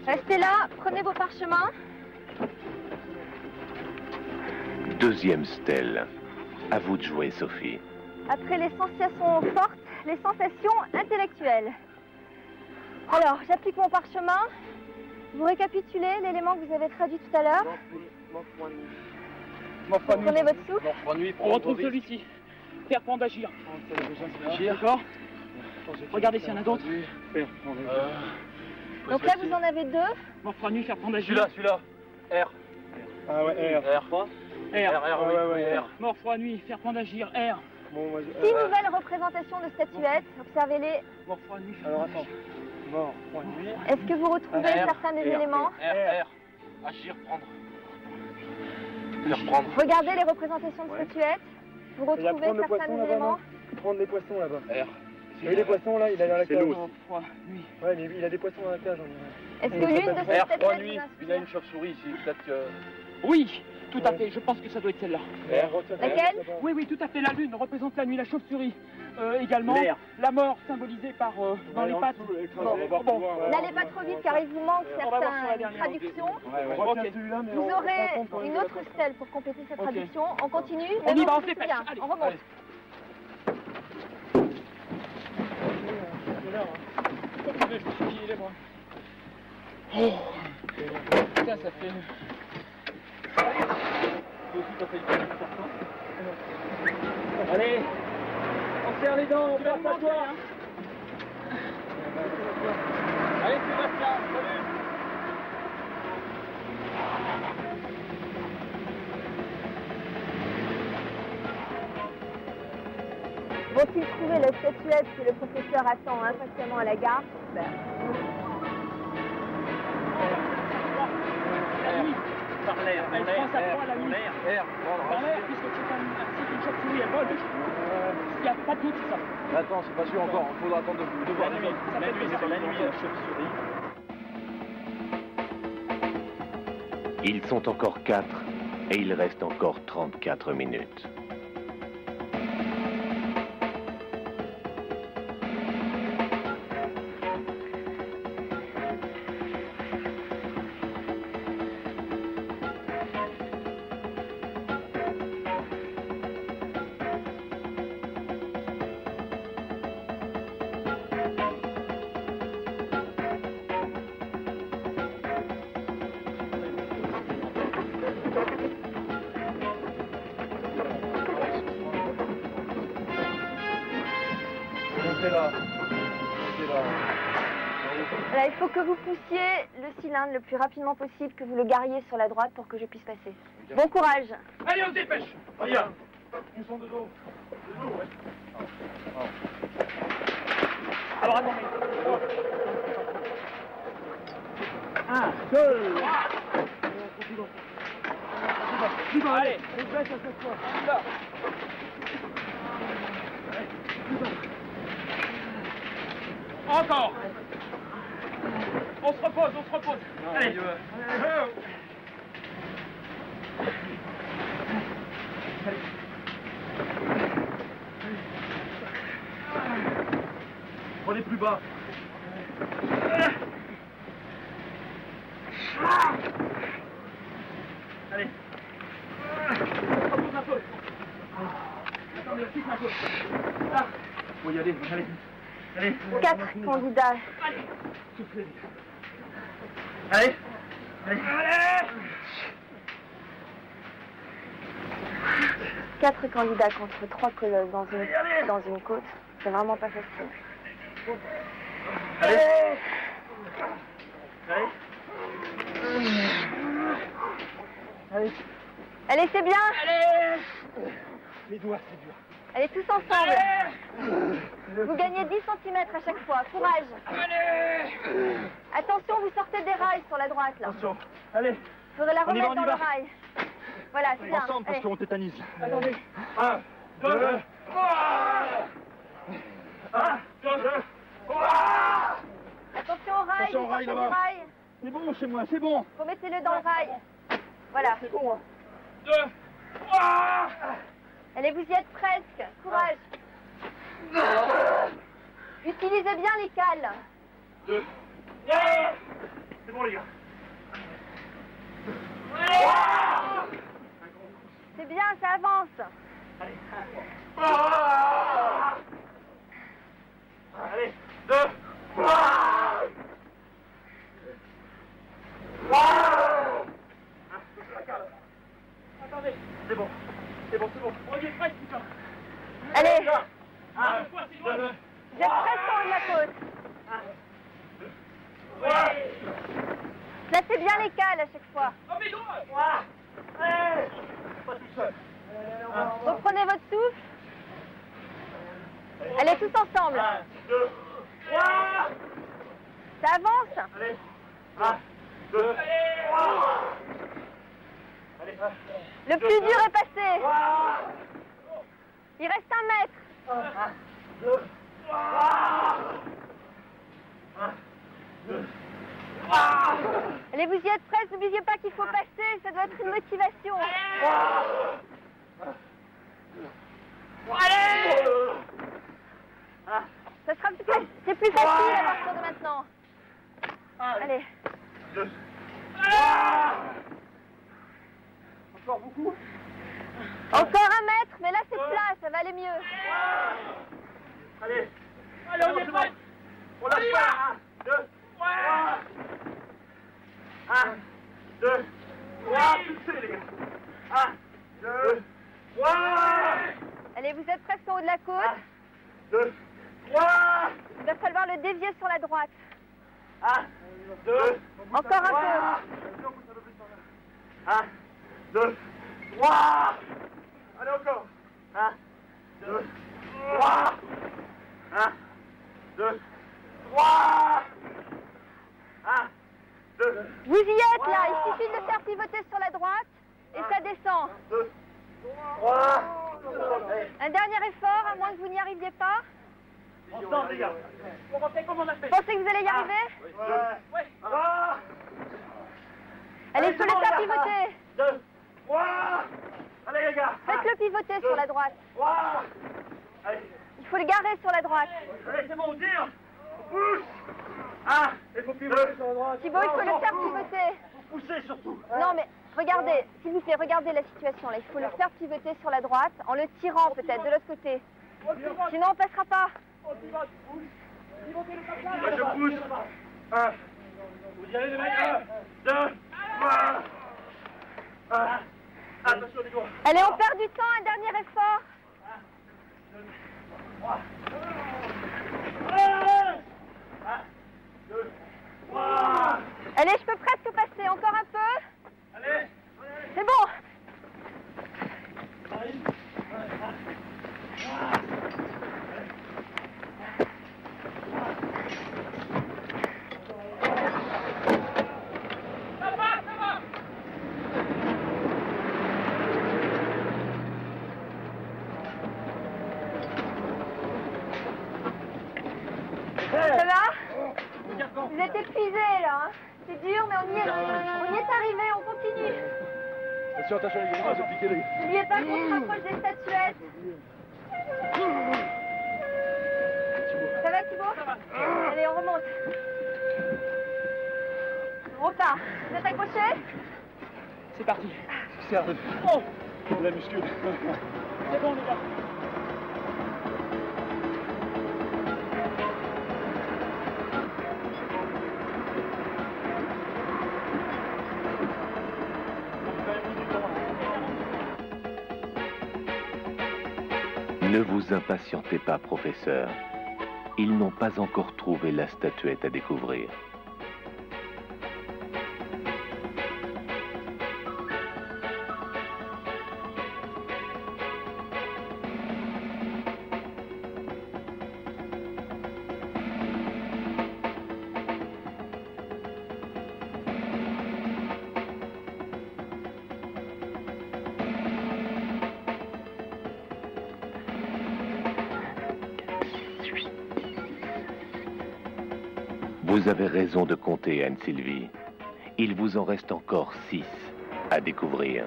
[SPEAKER 2] Restez là, prenez vos parchemins.
[SPEAKER 1] Deuxième stèle. À vous de jouer, Sophie.
[SPEAKER 2] Après les sensations fortes, les sensations intellectuelles. Alors, j'applique mon parchemin. Vous récapitulez l'élément que vous avez traduit tout à l'heure. Vous prenez votre souffle.
[SPEAKER 5] On retrouve celui-ci. Faire, prendre, agir. D'accord. Regardez s'il y en a d'autres.
[SPEAKER 2] Donc là, vous en avez deux.
[SPEAKER 5] Mort, froid, nuit, faire, prendre, agir.
[SPEAKER 4] Celui-là. R.
[SPEAKER 3] Ah ouais, R.
[SPEAKER 4] R.
[SPEAKER 5] R.
[SPEAKER 3] Ouais.
[SPEAKER 4] R.
[SPEAKER 5] Mort, froid, nuit, faire, prendre, agir. R.
[SPEAKER 3] Bon, moi,
[SPEAKER 2] 6 nouvelles représentations de statuettes. Observez-les.
[SPEAKER 5] Mort, froid, nuit, faire,
[SPEAKER 3] Alors
[SPEAKER 5] prendre,
[SPEAKER 3] attends. Mort, point de nuit.
[SPEAKER 2] Est-ce que vous retrouvez certains des éléments?
[SPEAKER 4] R. Agir, prendre. Faire prendre.
[SPEAKER 2] Regardez les représentations de statuettes. Vous retrouvez
[SPEAKER 3] prendre le
[SPEAKER 2] certains
[SPEAKER 3] poisson
[SPEAKER 2] des
[SPEAKER 3] là-bas,
[SPEAKER 2] éléments?
[SPEAKER 3] Prendre les poissons là-bas.
[SPEAKER 4] R.
[SPEAKER 3] Vous voyez les poissons là, il a dans la cage.
[SPEAKER 5] Mort, froid, nuit.
[SPEAKER 3] Ouais, mais il a des poissons dans la cage.
[SPEAKER 2] Est-ce que l'une de ces
[SPEAKER 4] R. 3
[SPEAKER 2] statuettes
[SPEAKER 4] nuits.
[SPEAKER 2] vous
[SPEAKER 4] Il a
[SPEAKER 2] inspire?
[SPEAKER 4] une chauve-souris ici. Peut-être que.
[SPEAKER 5] Oui, tout à fait. Je pense que ça doit être celle-là.
[SPEAKER 2] Laquelle?
[SPEAKER 5] Oui, tout à fait. La lune représente la nuit, la chauve-souris. Également, la mort symbolisée par dans les pattes.
[SPEAKER 2] N'allez pas trop vite car il vous manque
[SPEAKER 5] On va voir sur la
[SPEAKER 2] certaines
[SPEAKER 5] dernière.
[SPEAKER 2] traductions.
[SPEAKER 5] Ok.
[SPEAKER 2] Vous aurez une autre stèle pour compléter cette traduction. On continue.
[SPEAKER 5] On y
[SPEAKER 2] mais
[SPEAKER 5] va, on
[SPEAKER 2] tout
[SPEAKER 5] se dépêche.
[SPEAKER 2] bien.
[SPEAKER 5] Allez.
[SPEAKER 2] On remonte.
[SPEAKER 5] Je me suis pillé les bras. Oh. Putain, ça fait... Allez, on serre les dents, on perd pas toi.
[SPEAKER 4] Allez, Sébastien, salut.
[SPEAKER 2] Vont-ils trouver la statuette que le professeur attend impatiemment à la gare? Super.
[SPEAKER 5] La nuit,
[SPEAKER 4] Par l'air,
[SPEAKER 5] elle pense à quoi la nuit?
[SPEAKER 4] R.
[SPEAKER 5] Par l'air, puisque c'est une chauve-souris, elle vole. Il n'y a pas de doute sur ça.
[SPEAKER 4] Attends, c'est pas sûr encore. Il faudra attendre de voir.
[SPEAKER 5] La nuit, ça fait plaisir.
[SPEAKER 4] c'est la nuit, la chauve-souris.
[SPEAKER 1] Ils sont encore 4 et il reste encore 34 minutes.
[SPEAKER 2] Voilà, il faut que vous poussiez le cylindre le plus rapidement possible, que vous le gariez sur la droite pour que je puisse passer. Bon courage.
[SPEAKER 5] Allez, on se dépêche.
[SPEAKER 4] On y va.
[SPEAKER 5] Alors, attendez. 1, 2, 3. Allez, on y va. Encore. On se repose, on se repose. Allez.
[SPEAKER 4] Prenez plus bas.
[SPEAKER 5] Allez. Repose un peu. Attendez, on fixe un peu. Là.
[SPEAKER 4] Faut y aller, allez. Allez.
[SPEAKER 2] 4 candidats.
[SPEAKER 5] Allez.
[SPEAKER 4] Soufflez. Allez. Allez.
[SPEAKER 5] Allez.
[SPEAKER 2] 4 candidats contre 3 colosses dans une côte. C'est vraiment pas facile.
[SPEAKER 4] Allez. Allez.
[SPEAKER 3] Allez,
[SPEAKER 2] Allez, c'est bien.
[SPEAKER 5] Allez.
[SPEAKER 3] les doigts, c'est dur.
[SPEAKER 2] Allez, tous ensemble. Vous gagnez 10 cm à chaque fois. Courage.
[SPEAKER 5] Allez.
[SPEAKER 2] Attention, vous sortez des rails sur la droite, là.
[SPEAKER 3] Attention, allez,
[SPEAKER 2] Il faudrait la
[SPEAKER 3] On y va,
[SPEAKER 2] remettre
[SPEAKER 3] on y
[SPEAKER 2] dans le
[SPEAKER 3] va.
[SPEAKER 2] rail. Voilà, c'est bien.
[SPEAKER 3] ensemble parce
[SPEAKER 2] Allez.
[SPEAKER 3] qu'on tétanise.
[SPEAKER 5] Attendez.
[SPEAKER 3] 1, 2, 1, 2,
[SPEAKER 2] Attention au rail.
[SPEAKER 3] Attention au
[SPEAKER 2] vous
[SPEAKER 3] rail,
[SPEAKER 2] sortez
[SPEAKER 3] là-bas.
[SPEAKER 2] du rail.
[SPEAKER 3] c'est bon chez moi, c'est bon.
[SPEAKER 2] Remettez-le dans le rail. Voilà.
[SPEAKER 3] C'est bon, hein.
[SPEAKER 5] 2, 3.
[SPEAKER 2] Allez, vous y êtes presque. Courage. 1, Utilisez bien les cales.
[SPEAKER 4] 2. C'est bon les gars.
[SPEAKER 2] C'est bien, ça avance.
[SPEAKER 4] Allez. Allez. 2. Attendez. C'est bon. C'est bon, c'est bon. On y est presque, putain.
[SPEAKER 2] Allez,
[SPEAKER 4] Là.
[SPEAKER 2] vous êtes presque en haut de la côte. Placez bien les cales à chaque fois.
[SPEAKER 4] Pas tout seul.
[SPEAKER 2] Reprenez votre souffle. Allez, tous ensemble.
[SPEAKER 4] 1, 2, 3.
[SPEAKER 2] Ça avance.
[SPEAKER 4] Allez. 1, 2, 3. Allez.
[SPEAKER 2] Le plus dur est passé. Il reste 1 mètre.
[SPEAKER 4] 1, 2, 3. 1, 2, 3.
[SPEAKER 2] Allez, vous y êtes presque. N'oubliez pas qu'il faut passer. Ça doit être une motivation. Ça sera c'est plus facile à partir de maintenant. Allez.
[SPEAKER 4] 2. Encore beaucoup.
[SPEAKER 2] Encore 1 mètre, mais là c'est plat, ça va aller mieux.
[SPEAKER 4] Allez. Allez, on est prêt. On lâche pas. 1, 2, 3. 1, 2, 3. Poussez les gars. 1, 2, 3.
[SPEAKER 2] Allez, vous êtes presque en haut de la côte.
[SPEAKER 4] 2, 3.
[SPEAKER 2] Il va falloir le dévier sur la droite.
[SPEAKER 4] 1, 2.
[SPEAKER 2] Encore un peu.
[SPEAKER 4] 1, 2, 3. Allez, encore. 1, 2, 3. 1, 2, 3. 1, 2.
[SPEAKER 2] Vous y êtes là, il suffit de le faire pivoter sur la droite et ça descend.
[SPEAKER 4] 2, 3.
[SPEAKER 2] Un dernier effort, à moins que vous n'y arriviez pas.
[SPEAKER 4] Ensemble, les gars. On refait comme on a fait.
[SPEAKER 2] Pensez que vous allez y arriver?
[SPEAKER 4] Ouais.
[SPEAKER 2] Allez, il faut le faire pivoter.
[SPEAKER 4] 2, 3. Allez, les gars.
[SPEAKER 2] Faites-le pivoter sur la droite.
[SPEAKER 4] 3. Allez.
[SPEAKER 2] Il faut le garer sur la droite.
[SPEAKER 4] Allez, c'est bon, on tire. On pousse. 1. Il faut pivoter sur la droite.
[SPEAKER 2] Thibaut, il faut le faire pivoter.
[SPEAKER 4] Faut pousser surtout.
[SPEAKER 2] Non, mais regardez, s'il vous plaît, regardez la situation là. Il faut le faire pivoter sur la droite en le tirant peut-être de l'autre côté. Sinon, on passera pas.
[SPEAKER 4] Je pousse. 1. Vous y allez, les mecs. 1, 2, 3. 1. Attention, les gars.
[SPEAKER 2] Allez, on perd du temps, un dernier effort.
[SPEAKER 4] 3. 1, 2, 3.
[SPEAKER 2] Allez, je peux presque passer. Encore un peu.
[SPEAKER 4] Allez.
[SPEAKER 2] C'est bon. Ça va? Vous êtes épuisés là, hein? C'est dur, mais on y est arrivé, on continue.
[SPEAKER 3] Attention, les gars, se piquer les gars.
[SPEAKER 2] N'oubliez pas qu'on se rapproche des statuettes. Ça va, Thibaut? Allez, on remonte. On repart. Vous êtes accrochés?
[SPEAKER 5] C'est parti.
[SPEAKER 3] Serre la muscule.
[SPEAKER 5] C'est bon, les gars.
[SPEAKER 1] Ne vous impatientez pas, professeur. Ils n'ont pas encore trouvé la statuette à découvrir. Vous avez raison de compter, Anne-Sylvie. Il vous en reste encore 6 à découvrir.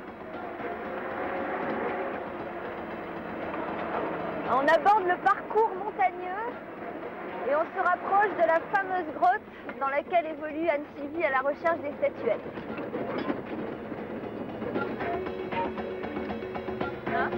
[SPEAKER 2] On aborde le parcours montagneux Et on se rapproche de la fameuse grotte dans laquelle évolue Anne-Sylvie à la recherche des statuettes. Hein?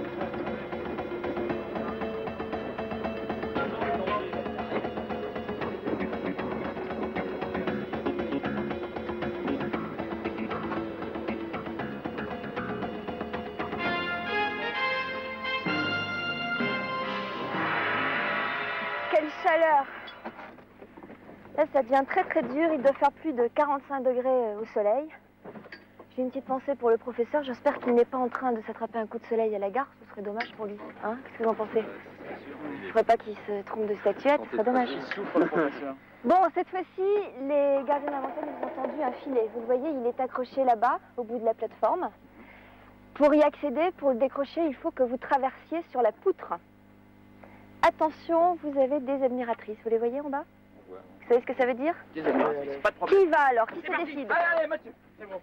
[SPEAKER 2] Quelle chaleur! Là, ça devient très très dur. Il doit faire plus de 45 degrés au soleil. J'ai une petite pensée pour le professeur. J'espère qu'il n'est pas en train de s'attraper un coup de soleil à la gare. Ce serait dommage pour lui. Hein? Qu'est-ce que vous en pensez? Il ne faudrait pas qu'il se trompe de statuette. Ce serait dommage. Bon, cette fois-ci, les gardiens d'inventaire ils ont tendu un filet. Vous le voyez, il est accroché là-bas, au bout de la plateforme. Pour y accéder, pour le décrocher, il faut que vous traversiez sur la poutre. Attention, vous avez des admiratrices. Vous les voyez en bas? Vous savez ce que ça veut dire?
[SPEAKER 4] Des admiratrices, pas de problème.
[SPEAKER 2] Qui va alors? Qui se décide?
[SPEAKER 4] Allez, allez, Mathieu, c'est bon.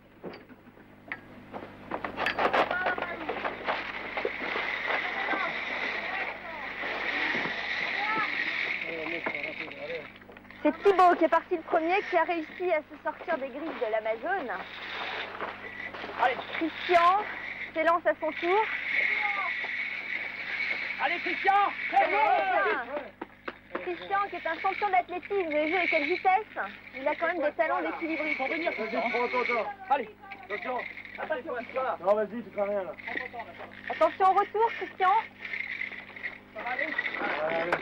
[SPEAKER 2] C'est Thibaut qui est parti le premier, qui a réussi à se sortir des griffes de l'Amazone. Christian s'élance à son tour.
[SPEAKER 4] Allez, Christian!
[SPEAKER 2] Très bien. Christian, qui est un champion d'athlétisme, vous avez vu avec quelle vitesse? Il a quand même des talents d'équilibriste.
[SPEAKER 4] Faut venir, Christian. Allez, attention. Attention,
[SPEAKER 5] Non, vas-y, tu fais rien là.
[SPEAKER 2] Attention au retour, Christian.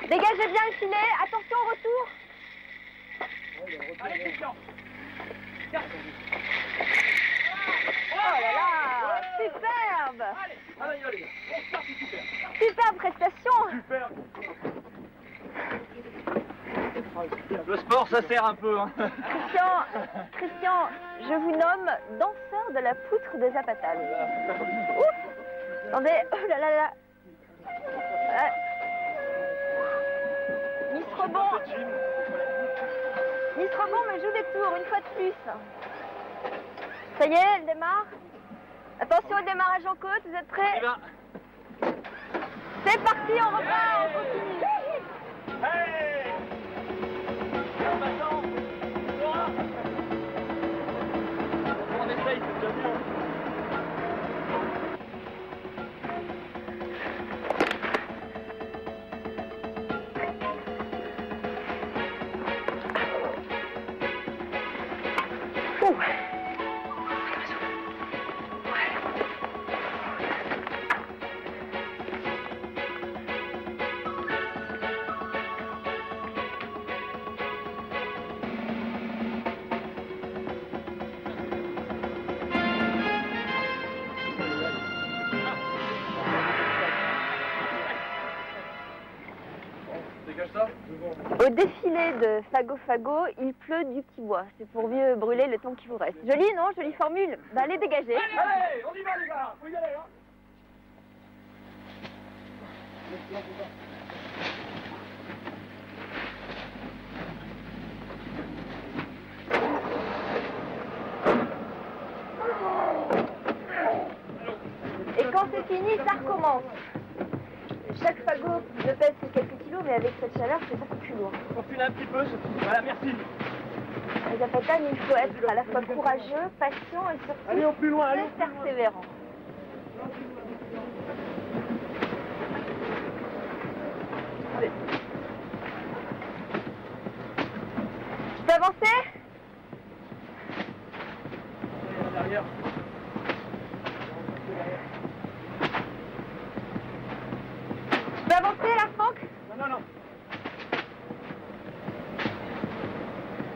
[SPEAKER 2] Dégagez bien le filet. Attention au retour.
[SPEAKER 4] Allez, Christian.
[SPEAKER 2] Oh là là, superbe.
[SPEAKER 4] Allez, allez. On start, c'est super.
[SPEAKER 2] Superbe prestation.
[SPEAKER 4] Super. Le sport, ça sert un peu. Hein.
[SPEAKER 2] Christian, je vous nomme danseur de la poutre de Zapatal. Ouf. Attendez, oh là là là. Miss Rebond me joue des tours, une fois de plus. Ça y est, elle démarre. Attention au démarrage en côte, vous êtes prêts? C'est parti, on repart, on continue.
[SPEAKER 4] Hey! On essaye, c'est déjà bien.
[SPEAKER 2] Au défilé de Fago Fago, il pleut du petit bois. C'est pour mieux brûler le temps qui vous reste. Jolie, non? Jolie formule. Bah, allez dégager.
[SPEAKER 4] Allez, on y va les gars, faut y aller hein.
[SPEAKER 2] Et quand c'est fini, ça recommence. Chaque fagot ne pèse que quelques kilos, mais avec cette chaleur, c'est beaucoup plus lourd.
[SPEAKER 4] On file un petit peu, voilà, merci.
[SPEAKER 2] À Zapatal, il faut être à la fois courageux, patient et surtout
[SPEAKER 5] plus loin,
[SPEAKER 2] très persévérant.
[SPEAKER 4] Allez.
[SPEAKER 2] Tu peux avancer?
[SPEAKER 4] Derrière.
[SPEAKER 2] Tu peux avancer là, Franck?
[SPEAKER 4] Non, non, non.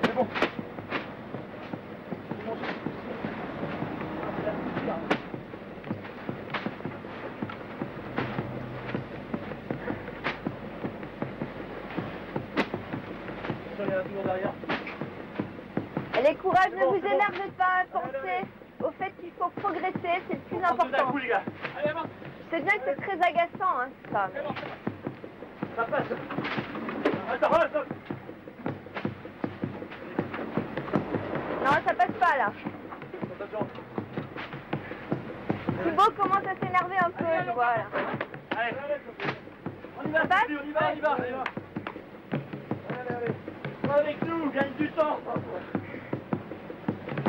[SPEAKER 4] C'est bon.
[SPEAKER 2] Les courage, ne vous énervez pas, pensez au fait qu'il faut progresser, c'est le plus important.
[SPEAKER 4] Coup, les gars. Allez, avance.
[SPEAKER 2] Je sais bien que c'est très agaçant, hein, ça.
[SPEAKER 4] Ça passe. Attends, attends.
[SPEAKER 2] Non, ça passe pas, là.
[SPEAKER 4] Attention.
[SPEAKER 2] Thibaut commence à s'énerver un peu, je vois, là.
[SPEAKER 4] Allez. On y va,
[SPEAKER 2] Ça passe?
[SPEAKER 4] on y va, on y va. avec nous, gagne du temps.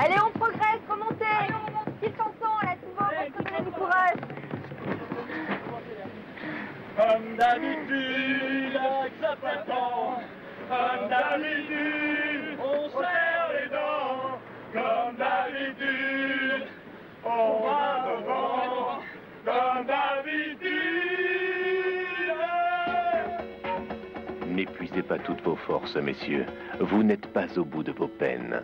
[SPEAKER 2] Allez, on progresse, remontez. Petite chanson, là, souvent, pour se donner du courage.
[SPEAKER 4] Comme d'habitude, avec sa printemps. Comme d'habitude, on serre les dents. Comme d'habitude, on va devant. Comme d'habitude.
[SPEAKER 1] N'épuisez pas toutes vos forces, messieurs. Vous n'êtes pas au bout de vos peines.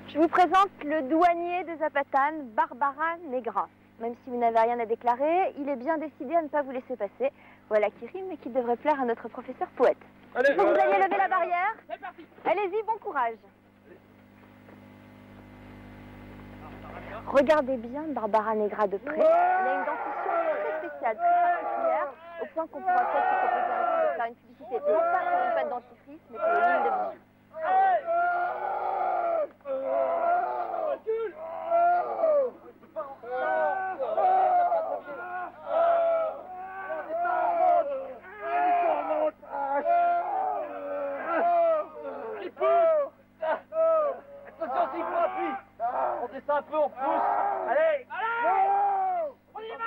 [SPEAKER 2] Je vous présente le douanier de Zapatane, Barbara Negra. Même si vous n'avez rien à déclarer, il est bien décidé à ne pas vous laisser passer. Voilà qui rime et qui devrait plaire à notre professeur poète.
[SPEAKER 4] Allez,
[SPEAKER 2] Il faut que vous alliez lever la barrière.
[SPEAKER 5] C'est parti.
[SPEAKER 2] Allez-y, bon courage. Regardez bien Barbara Negra de près. Elle a une dentition très spéciale, très particulière, au point qu'on pourra peut-être se proposer un jour de faire une publicité, non pas pour une pâte dentifrice, mais pour une ligne de bijoux.
[SPEAKER 4] Attention, s'il faut appui. On descend un peu, on pousse. Allez.
[SPEAKER 5] On y va.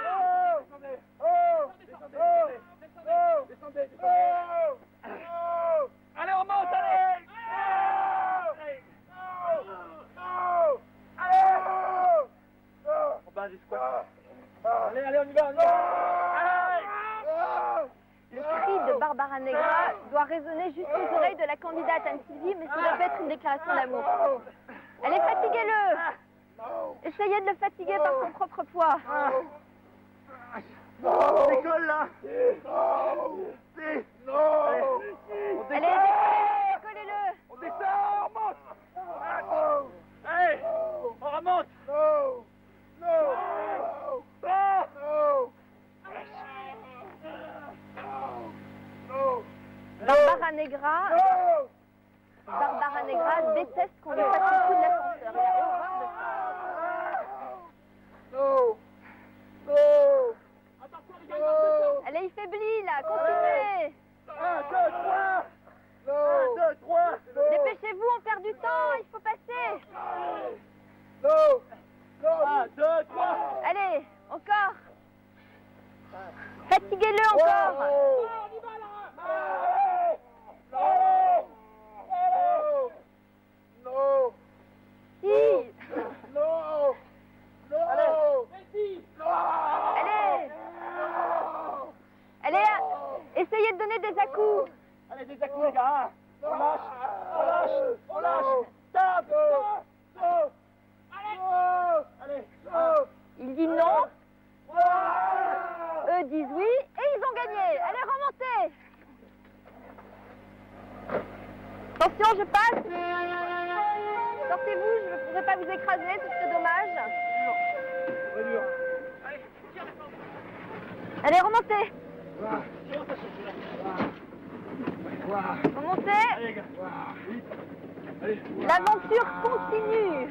[SPEAKER 4] Descendez. Allez, on monte, allez. On bat des squats. Allez, on y va.
[SPEAKER 2] Le cri de Barbara Negra doit résonner juste aux oreilles de la candidate Anne-Sylvie, mais ça peut être une déclaration d'amour. Allez, fatiguez-le. Essayez de le fatiguer par son propre poids.
[SPEAKER 4] On décolle là.
[SPEAKER 2] Allez, décollez-le.
[SPEAKER 4] On descend, on monte. Allez, on remonte.
[SPEAKER 2] Barbara Negra déteste qu'on lui fasse le coup de l'ascenseur. Elle a horreur de ça. Allez, il faiblit là, continuez.
[SPEAKER 4] 1, 2, 3.
[SPEAKER 2] Dépêchez-vous, on perd du temps, il faut passer.
[SPEAKER 4] 1, 2, 3.
[SPEAKER 2] Allez, encore. Fatiguez-le encore. Si. Allez, essayez de donner des à-coups.
[SPEAKER 4] Allez, des à-coups, les gars. On lâche. Tape. Allez.
[SPEAKER 2] Il dit non. Eux disent oui et ils ont gagné. Allez, remontez. Attention, je passe. Sortez-vous, je ne pourrai pas vous écraser, ce serait dommage. Allez, remontez. Remontez. L'aventure continue.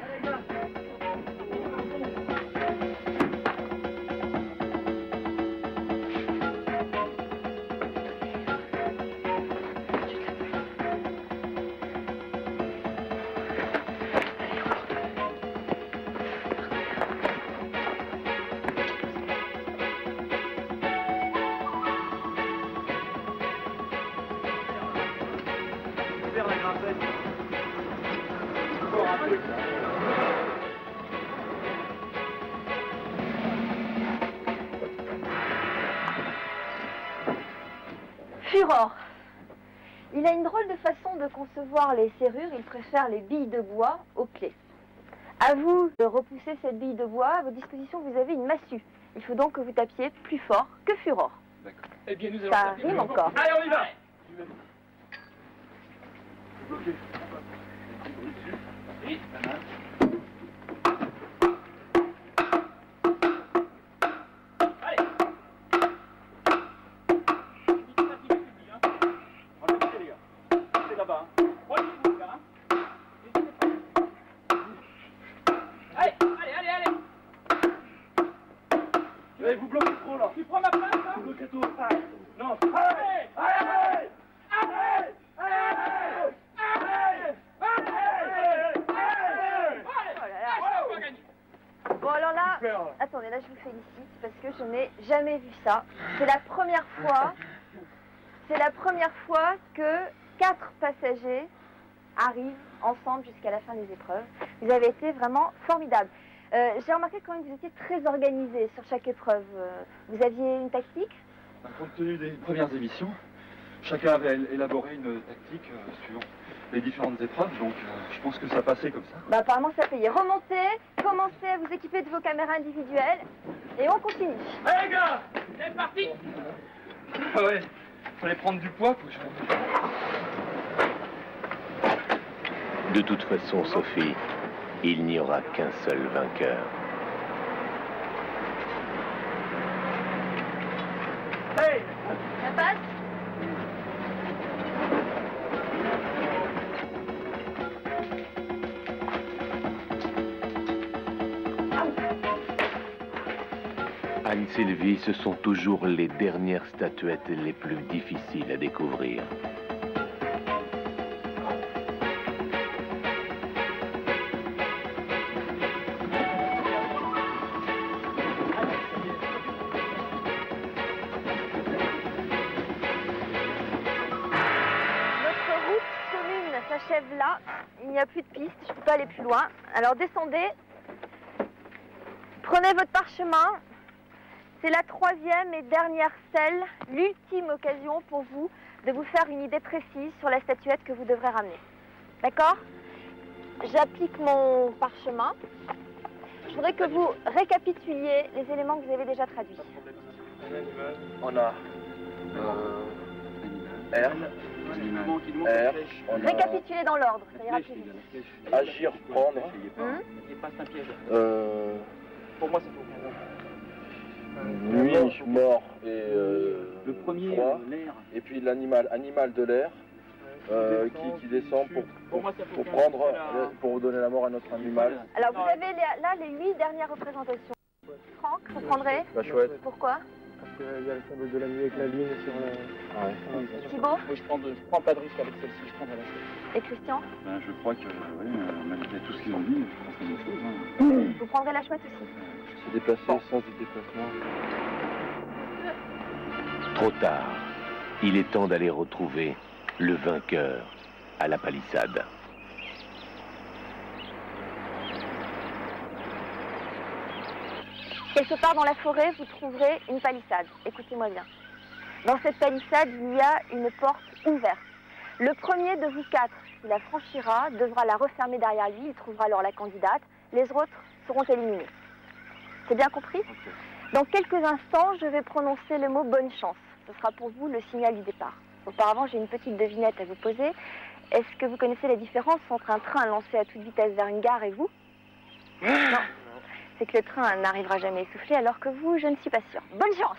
[SPEAKER 2] Furor. Il a une drôle de façon de concevoir les serrures. Il préfère les billes de bois aux clés. À vous de repousser cette bille de bois. À vos dispositions, vous avez une massue. Il faut donc que vous tapiez plus fort que Furor.
[SPEAKER 3] D'accord.
[SPEAKER 5] Eh bien, nous allons
[SPEAKER 2] Ça
[SPEAKER 5] taper
[SPEAKER 2] rime
[SPEAKER 5] plus
[SPEAKER 2] encore.
[SPEAKER 5] Allez, on y va.
[SPEAKER 3] Ok.
[SPEAKER 5] Oui, pas mal. Allez.
[SPEAKER 4] On va le les gars. C'est là-bas. Hein.
[SPEAKER 5] Pointez-vous, là. Allez, allez, allez, allez.
[SPEAKER 4] Allez, vous bloquez trop là.
[SPEAKER 5] Tu prends ma place, là?
[SPEAKER 4] Vous bloquez trop. Allez. Non, allez. Allez. Allez. Allez.
[SPEAKER 2] Bon alors là, attendez, là je vous félicite parce que je n'ai jamais vu ça. C'est la première fois que 4 passagers arrivent ensemble jusqu'à la fin des épreuves. Vous avez été vraiment formidables. J'ai remarqué quand même que vous étiez très organisés sur chaque épreuve. Vous aviez une tactique?
[SPEAKER 3] Compte tenu des premières émissions, chacun avait élaboré une tactique suivant les différentes épreuves, donc je pense que ça passait comme ça.
[SPEAKER 2] Bah apparemment ça payait. Remontez, commencez à vous équiper de vos caméras individuelles et on continue.
[SPEAKER 5] Allez, les gars, c'est parti.
[SPEAKER 3] Ah ouais, fallait prendre du poids pour que je...
[SPEAKER 1] De toute façon, Sophie, il n'y aura qu'un seul vainqueur.
[SPEAKER 4] Hey.
[SPEAKER 2] Ça passe?
[SPEAKER 1] Anne-Sylvie, ce sont toujours les dernières statuettes les plus difficiles à découvrir.
[SPEAKER 2] Notre route commune s'achève là. Il n'y a plus de piste, je ne peux pas aller plus loin. Alors descendez. Prenez votre parchemin. C'est la 3e et dernière selle, l'ultime occasion pour vous de vous faire une idée précise sur la statuette que vous devrez ramener. D'accord? J'applique mon parchemin. Je voudrais que vous récapituliez les éléments que vous avez déjà traduits.
[SPEAKER 3] On a R, R, on a
[SPEAKER 2] Récapitulez dans l'ordre, ça ira plus vite.
[SPEAKER 3] agir, prendre,
[SPEAKER 5] Et passe un piège.
[SPEAKER 4] Pour moi, c'est pour
[SPEAKER 3] nuit, mort et
[SPEAKER 5] Le premier,
[SPEAKER 3] froid.
[SPEAKER 5] l'air.
[SPEAKER 3] Et puis l'animal, animal de l'air, qui descend
[SPEAKER 5] Pour moi, ça
[SPEAKER 3] pour
[SPEAKER 5] faut
[SPEAKER 3] prendre,
[SPEAKER 5] la-
[SPEAKER 3] pour donner la mort à notre animal.
[SPEAKER 2] Alors vous avez là les 8 dernières représentations. Franck, vous prendrez?
[SPEAKER 3] Bah chouette.
[SPEAKER 2] Pourquoi?
[SPEAKER 6] Parce qu'il y a le symbole de la nuit avec la lune sur la...
[SPEAKER 2] Thibaut
[SPEAKER 5] Oui, je prends pas de risque avec celle-ci, je prendrai la chose.
[SPEAKER 2] et Christian?
[SPEAKER 3] Ben, je crois que, malgré tout ce qu'ils ont dit, je pense que c'est une chose.
[SPEAKER 2] Vous prendrez la chouette aussi.
[SPEAKER 3] Se déplacer sans du déplacement.
[SPEAKER 1] Trop tard. Il est temps d'aller retrouver le vainqueur à la palissade.
[SPEAKER 2] Quelque part dans la forêt, vous trouverez une palissade. Écoutez-moi bien. Dans cette palissade, il y a une porte ouverte. Le premier de vous 4 qui la franchira devra la refermer derrière lui. Il trouvera alors la candidate. Les autres seront éliminés. C'est bien compris? Dans quelques instants, je vais prononcer le mot bonne chance. Ce sera pour vous le signal du départ. Auparavant, j'ai une petite devinette à vous poser. Est-ce que vous connaissez la différence entre un train lancé à toute vitesse vers une gare et vous? Non. C'est que le train n'arrivera jamais essoufflé, alors que vous, je ne suis pas sûre. Bonne chance!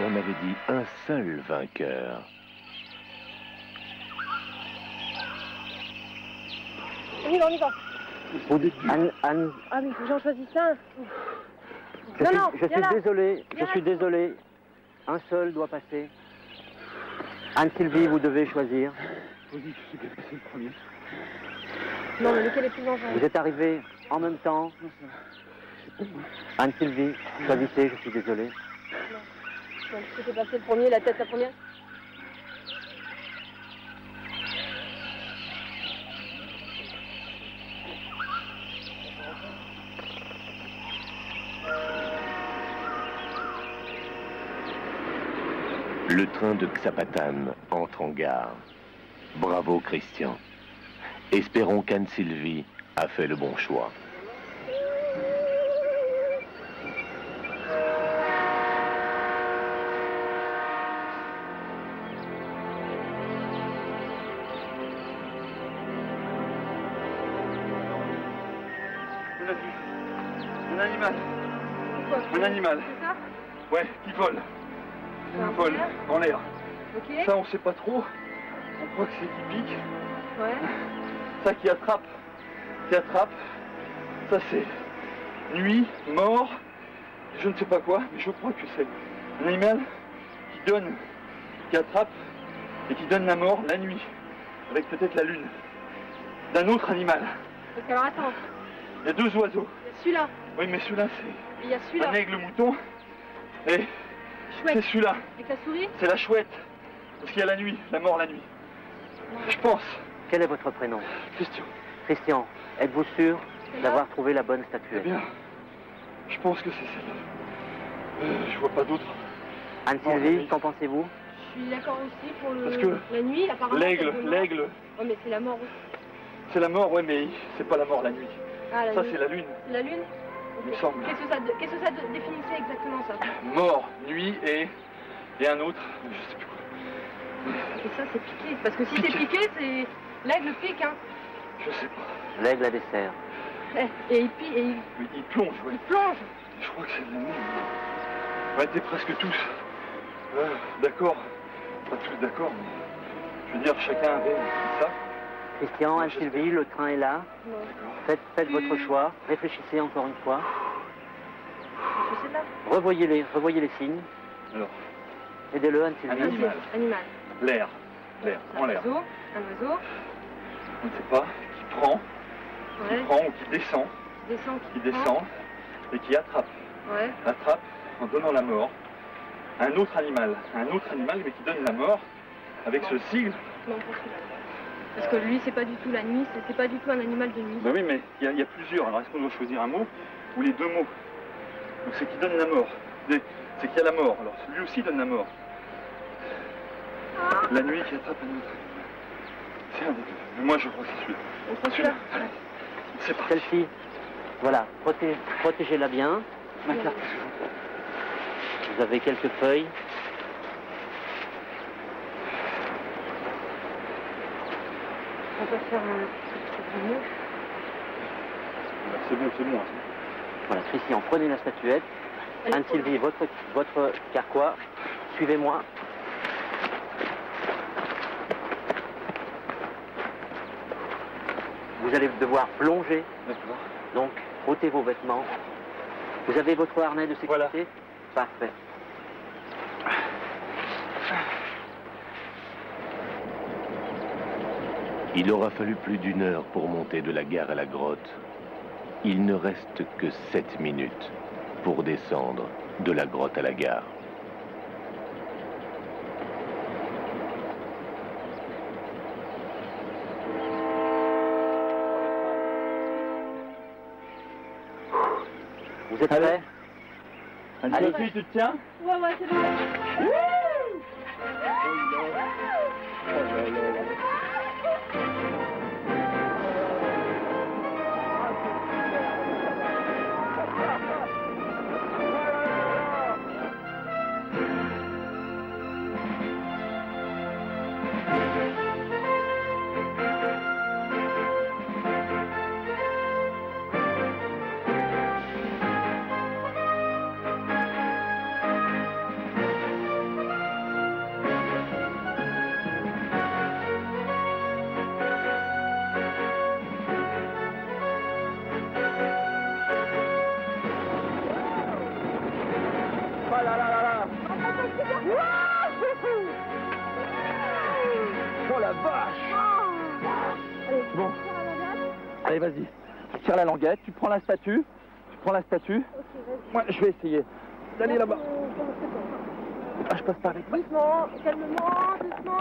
[SPEAKER 1] On avait dit un seul vainqueur.
[SPEAKER 2] Oui, on y va.
[SPEAKER 6] Anne,
[SPEAKER 2] Ah, mais il faut que j'en choisisse un.
[SPEAKER 6] je
[SPEAKER 2] Non,
[SPEAKER 6] suis,
[SPEAKER 2] non,
[SPEAKER 6] je suis
[SPEAKER 2] viens là.
[SPEAKER 6] désolé,
[SPEAKER 2] Viens
[SPEAKER 6] je suis
[SPEAKER 2] là.
[SPEAKER 6] désolé. Un seul doit passer. Anne-Sylvie, vous devez choisir.
[SPEAKER 3] Oui, je sais que c'est le premier.
[SPEAKER 2] Non, mais lequel est plus dangereux?
[SPEAKER 6] Vous êtes arrivé en même temps. Anne-Sylvie, choisissez, je suis désolé.
[SPEAKER 7] Donc, ce qui s'est passé le premier, la tête la première.
[SPEAKER 1] Le train de Xapatan entre en gare. Bravo Christian. Espérons qu'Anne-Sylvie a fait le bon choix.
[SPEAKER 3] On a vu un animal.
[SPEAKER 7] Pourquoi?
[SPEAKER 3] Un animal.
[SPEAKER 7] C'est ça?
[SPEAKER 3] Ouais, qui vole.
[SPEAKER 7] Un
[SPEAKER 3] Vole
[SPEAKER 7] cerf?
[SPEAKER 3] en l'air.
[SPEAKER 7] Ok.
[SPEAKER 3] Ça, on sait pas trop. On croit que c'est qui pique.
[SPEAKER 7] Ouais.
[SPEAKER 3] Ça qui attrape. Qui attrape. Ça, c'est nuit, mort. Je ne sais pas quoi, mais je crois que c'est un animal qui donne, qui attrape et qui donne la mort la nuit. Avec peut-être la lune. D'un autre animal.
[SPEAKER 7] Donc alors attends,
[SPEAKER 3] Il y a deux oiseaux.
[SPEAKER 7] il y a celui-là,
[SPEAKER 3] Oui, mais celui-là,
[SPEAKER 7] et il y a
[SPEAKER 3] c'est
[SPEAKER 7] celui-là.
[SPEAKER 3] un aigle mouton. Et c'est
[SPEAKER 7] Chouette.
[SPEAKER 3] celui-là.
[SPEAKER 7] Avec la souris?
[SPEAKER 3] C'est la chouette. Parce qu'il y a la nuit, la mort la nuit. Je pense.
[SPEAKER 6] Quel est votre prénom?
[SPEAKER 3] Christian.
[SPEAKER 6] Christian, êtes-vous sûr
[SPEAKER 7] C'est
[SPEAKER 6] d'avoir
[SPEAKER 7] là.
[SPEAKER 6] trouvé la bonne
[SPEAKER 3] Eh
[SPEAKER 6] statuette?
[SPEAKER 3] bien, je pense que c'est celle-là. Je vois pas d'autre.
[SPEAKER 6] Anne-Sylvie,
[SPEAKER 3] oui.
[SPEAKER 6] qu'en pensez-vous?
[SPEAKER 7] Je suis d'accord aussi pour
[SPEAKER 3] Parce que
[SPEAKER 7] la nuit, apparemment.
[SPEAKER 3] L'aigle,
[SPEAKER 7] c'est de mort.
[SPEAKER 3] l'aigle,
[SPEAKER 7] Oh, mais c'est la mort aussi.
[SPEAKER 3] c'est la mort, ouais, mais c'est pas la mort la nuit.
[SPEAKER 7] Ah, la
[SPEAKER 3] Ça,
[SPEAKER 7] nuit.
[SPEAKER 3] c'est la lune,
[SPEAKER 7] C'est la lune?
[SPEAKER 3] il me semble.
[SPEAKER 7] Qu'est-ce que ça définissait exactement ça?
[SPEAKER 3] Mort, nuit et un autre, je sais plus quoi.
[SPEAKER 7] Et ça, c'est piqué. Parce que si c'est
[SPEAKER 3] Piqué.
[SPEAKER 7] piqué, c'est. L'aigle pique, hein.
[SPEAKER 3] Je sais pas.
[SPEAKER 6] L'aigle à dessert.
[SPEAKER 7] Et il pique, et
[SPEAKER 3] Mais il plonge, ouais.
[SPEAKER 7] il plonge.
[SPEAKER 3] Je crois que c'est la nuit. On était presque tous d'accord. Pas tous d'accord, mais je veux dire, chacun avait ça.
[SPEAKER 6] Christian, Anne-Sylvie, le train est là.
[SPEAKER 7] Non,
[SPEAKER 6] Faites votre choix. Réfléchissez encore une fois.
[SPEAKER 7] je sais pas.
[SPEAKER 6] Revoyez les signes.
[SPEAKER 3] Alors,
[SPEAKER 6] Aidez-le,
[SPEAKER 3] Un
[SPEAKER 6] Anne-Sylvie.
[SPEAKER 3] animal.
[SPEAKER 7] Animal.
[SPEAKER 3] l'air,
[SPEAKER 7] Un
[SPEAKER 3] en l'air.
[SPEAKER 7] oiseau. Un oiseau.
[SPEAKER 3] On ne sait pas, qui prend
[SPEAKER 7] Ouais.
[SPEAKER 3] ou qui descend,
[SPEAKER 7] Qui descend.
[SPEAKER 3] et qui attrape.
[SPEAKER 7] Ouais.
[SPEAKER 3] Attrape en donnant la mort à un autre animal, mais qui donne la mort avec ce sigle.
[SPEAKER 7] Non, pas celui-là. Parce que lui, c'est pas du tout la nuit, c'est pas du tout un animal de nuit.
[SPEAKER 3] Ben oui, mais il y a plusieurs. Alors est-ce qu'on doit choisir un mot ou les deux mots? Donc c'est qui donne la mort. C'est qu'il y a la mort. Alors lui aussi donne la mort. La nuit qui attrape un autre animal. C'est un des deux. Mais moi je crois que c'est celui-là.
[SPEAKER 7] On prend celui-là.
[SPEAKER 3] Allez, c'est parti.
[SPEAKER 6] Celle-ci, voilà, protégez-la bien.
[SPEAKER 3] Ma carte.
[SPEAKER 6] Vous avez quelques feuilles.
[SPEAKER 7] On peut faire un mot.
[SPEAKER 3] C'est bon, c'est bon.
[SPEAKER 6] Voilà, Christian, prenez la statuette. Anne-Sylvie, votre carquois. Suivez-moi. Vous allez devoir plonger,
[SPEAKER 3] D'accord.
[SPEAKER 6] donc ôtez vos vêtements. Vous avez votre harnais de sécurité?
[SPEAKER 3] Voilà.
[SPEAKER 6] Parfait.
[SPEAKER 1] Il aura fallu plus d'1 heure pour monter de la gare à la grotte. Il ne reste que 7 minutes pour descendre de la grotte à la gare.
[SPEAKER 6] Vous êtes prêts? Allez.
[SPEAKER 3] Sophie, tu te tiens?
[SPEAKER 7] Ouais, ouais, c'est bon.
[SPEAKER 3] Oh la vache! Bon, allez vas-y. Tu tires la languette, tu prends la statue.
[SPEAKER 2] Ok, vas-y.
[SPEAKER 3] Moi, je vais essayer d'aller là-bas. Ah, je passe par les...
[SPEAKER 2] Doucement, calmement, doucement.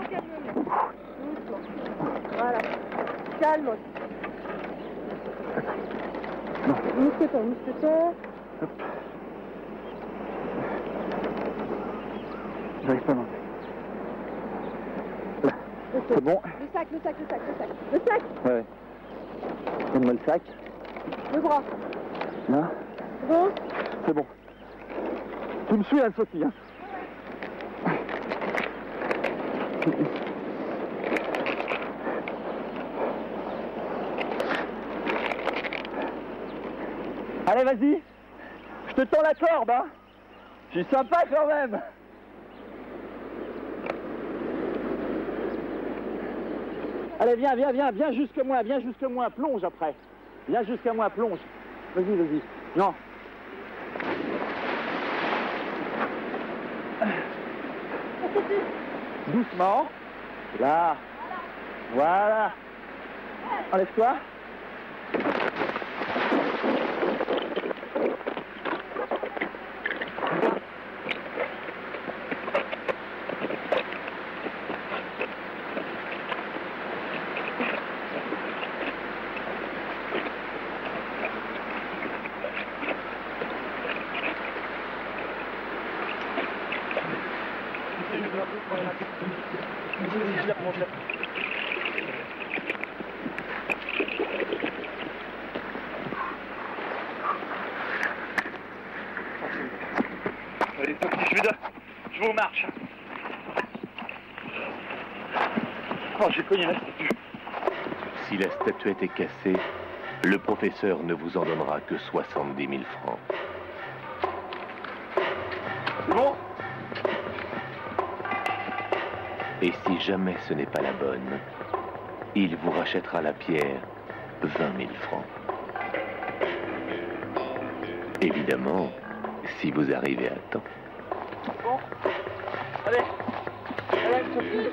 [SPEAKER 2] Voilà. Calme. Mousqueton.
[SPEAKER 3] Hop. J'arrive pas à monter. Là.
[SPEAKER 2] Ok.
[SPEAKER 3] C'est bon?
[SPEAKER 2] Le sac.
[SPEAKER 3] Ouais. Donne-moi le sac.
[SPEAKER 2] Le bras.
[SPEAKER 3] Là.
[SPEAKER 2] Bon.
[SPEAKER 3] C'est bon. Tu me suis, Anne-Sophie, hein? Allez, vas-y. Je te tends la corde, hein. Je suis sympa quand même. Allez, viens jusque moi, plonge après. Viens jusqu'à moi, plonge. Vas-y. Non. Doucement. Là. Voilà. Enlève-toi.
[SPEAKER 4] Allez, Sophie, je vous marche. Oh, j'ai cogné la statue.
[SPEAKER 1] Si la statuette est cassée, le professeur ne vous en donnera que 70 000 francs.
[SPEAKER 4] C'est bon?
[SPEAKER 1] Et si jamais ce n'est pas la bonne, il vous rachètera la pierre 20 000 francs. Évidemment, si vous arrivez à temps.
[SPEAKER 4] Bon. Allez, Sophie.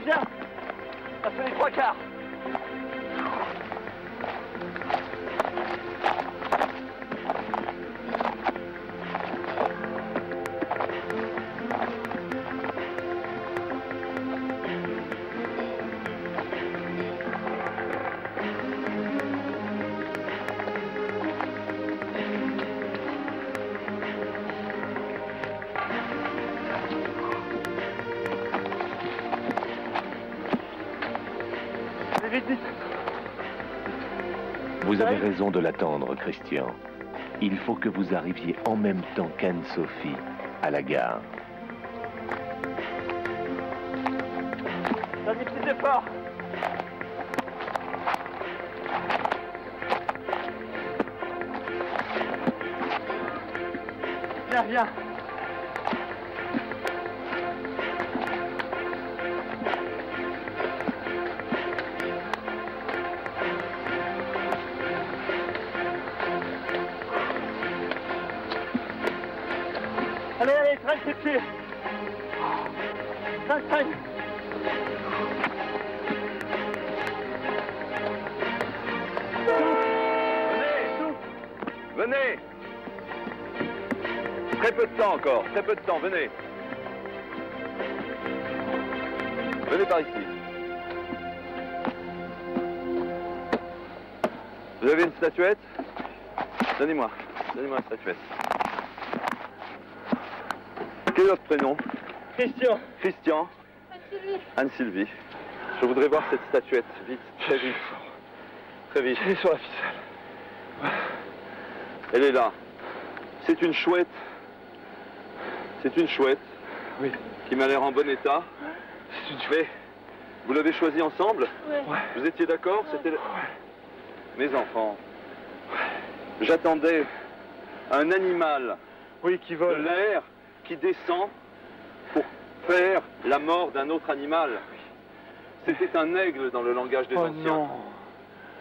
[SPEAKER 4] Viens. Ça fait les 3/4. Vite.
[SPEAKER 1] Vous avez raison de l'attendre, Christian. Il faut que vous arriviez en même temps qu'Anne-Sophie à la gare.
[SPEAKER 4] Vas-y, petit effort. Viens. Allez, traîne tes pieds. Traîne.
[SPEAKER 8] Venez. Très peu de temps encore, venez.
[SPEAKER 3] Venez par ici. Vous avez une statuette? Donnez-moi la statuette. Quel est votre prénom?
[SPEAKER 4] Christian.
[SPEAKER 3] Christian. Anne-Sylvie. Je voudrais voir cette statuette, vite, très vite. Très vite.
[SPEAKER 4] Elle est sur la ficelle.
[SPEAKER 3] Elle est là. C'est une chouette. C'est une chouette.
[SPEAKER 4] Oui.
[SPEAKER 3] Qui m'a l'air en bon état.
[SPEAKER 4] C'est une
[SPEAKER 3] Mais vous l'avez choisie ensemble?
[SPEAKER 7] Ouais.
[SPEAKER 3] Vous étiez d'accord? C'était... Mes enfants, j'attendais un animal
[SPEAKER 4] Oui, qui
[SPEAKER 3] de
[SPEAKER 4] vole.
[SPEAKER 3] l'air qui descend pour faire la mort d'un autre animal. C'était un aigle dans le langage des
[SPEAKER 4] Oh
[SPEAKER 3] anciens.
[SPEAKER 4] non.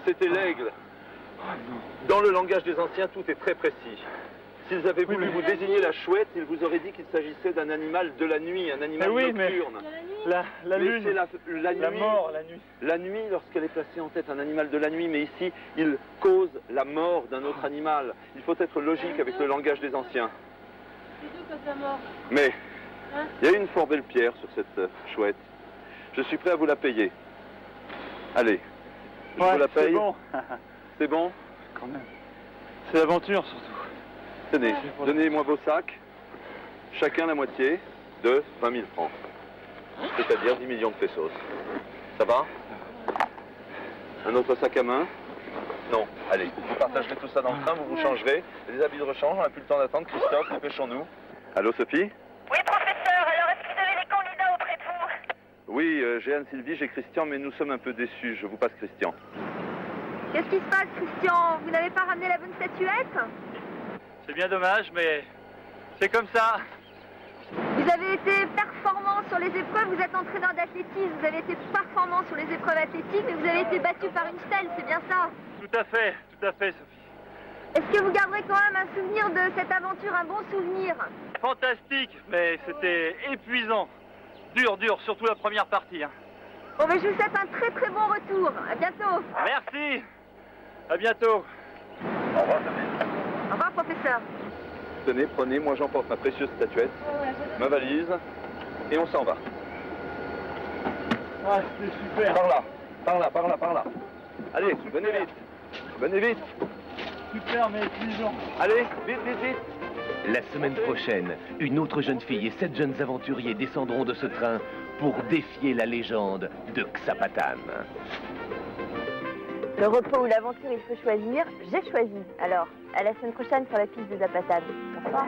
[SPEAKER 3] C'était l'aigle.
[SPEAKER 4] Oh non.
[SPEAKER 3] Dans le langage des anciens, tout est très précis. S'ils avaient voulu vous désigner la chouette, ils vous auraient dit qu'il s'agissait d'un animal de la nuit, un animal nocturne.
[SPEAKER 4] La
[SPEAKER 3] Mais
[SPEAKER 4] lune.
[SPEAKER 3] c'est la nuit,
[SPEAKER 4] mort, la nuit.
[SPEAKER 3] la nuit, lorsqu'elle est placée en tête, un animal de la nuit, mais ici, il cause la mort d'un autre animal. Il faut être logique avec le langage des anciens.
[SPEAKER 7] Les deux cause la mort.
[SPEAKER 3] Mais,
[SPEAKER 7] Hein?
[SPEAKER 3] il y a une fort belle pierre sur cette chouette. Je suis prêt à vous la payer. Allez, je vous la
[SPEAKER 4] c'est
[SPEAKER 3] paye.
[SPEAKER 4] bon.
[SPEAKER 3] C'est bon?
[SPEAKER 4] Quand même. C'est l'aventure, surtout.
[SPEAKER 3] Tenez,
[SPEAKER 4] Ouais.
[SPEAKER 3] donnez-moi vos sacs. Chacun la moitié de 20 000 francs. C'est-à-dire 10 millions de pesos. Ça va? Un autre sac à main? Non. Allez, vous partagerez tout ça dans le train, vous vous changerez. Les habits de rechange, on n'a plus le temps d'attendre. Christophe, dépêchons-nous. Allô, Sophie?
[SPEAKER 8] Oui, professeur, alors est-ce que vous avez des candidats auprès de vous?
[SPEAKER 3] Oui, j'ai Anne-Sylvie, j'ai Christian, mais nous sommes un peu déçus. Je vous passe Christian.
[SPEAKER 2] Qu'est-ce qui se passe, Christian? Vous n'avez pas ramené la bonne statuette?
[SPEAKER 4] C'est bien dommage, mais c'est comme ça.
[SPEAKER 2] Vous avez été performant sur les épreuves, vous êtes entraîneur d'athlétisme, vous avez été performant sur les épreuves athlétiques, mais vous avez été battu par une stèle, c'est bien ça?
[SPEAKER 4] Tout à fait, Sophie.
[SPEAKER 2] Est-ce que vous garderez quand même un souvenir de cette aventure, un bon souvenir?
[SPEAKER 4] Fantastique, mais c'était épuisant. Dur, surtout la première partie. Hein.
[SPEAKER 2] Bon, mais je vous souhaite un très très bon retour. À bientôt.
[SPEAKER 4] Merci. À bientôt.
[SPEAKER 3] Au revoir, Sophie.
[SPEAKER 2] Au revoir, professeur.
[SPEAKER 3] Tenez, prenez, moi j'emporte ma précieuse statuette, ma valise, et on s'en va.
[SPEAKER 4] Ah, c'était super.
[SPEAKER 3] Par là. Allez, venez vite.
[SPEAKER 4] Super, mais épuisant.
[SPEAKER 3] Allez, vite.
[SPEAKER 1] La semaine prochaine, une autre jeune fille et 7 jeunes aventuriers descendront de ce train pour défier la légende de Xapatan.
[SPEAKER 2] Le repos ou l'aventure, il faut choisir. J'ai choisi. Alors, à la semaine prochaine sur la piste de Zapatan. Au revoir.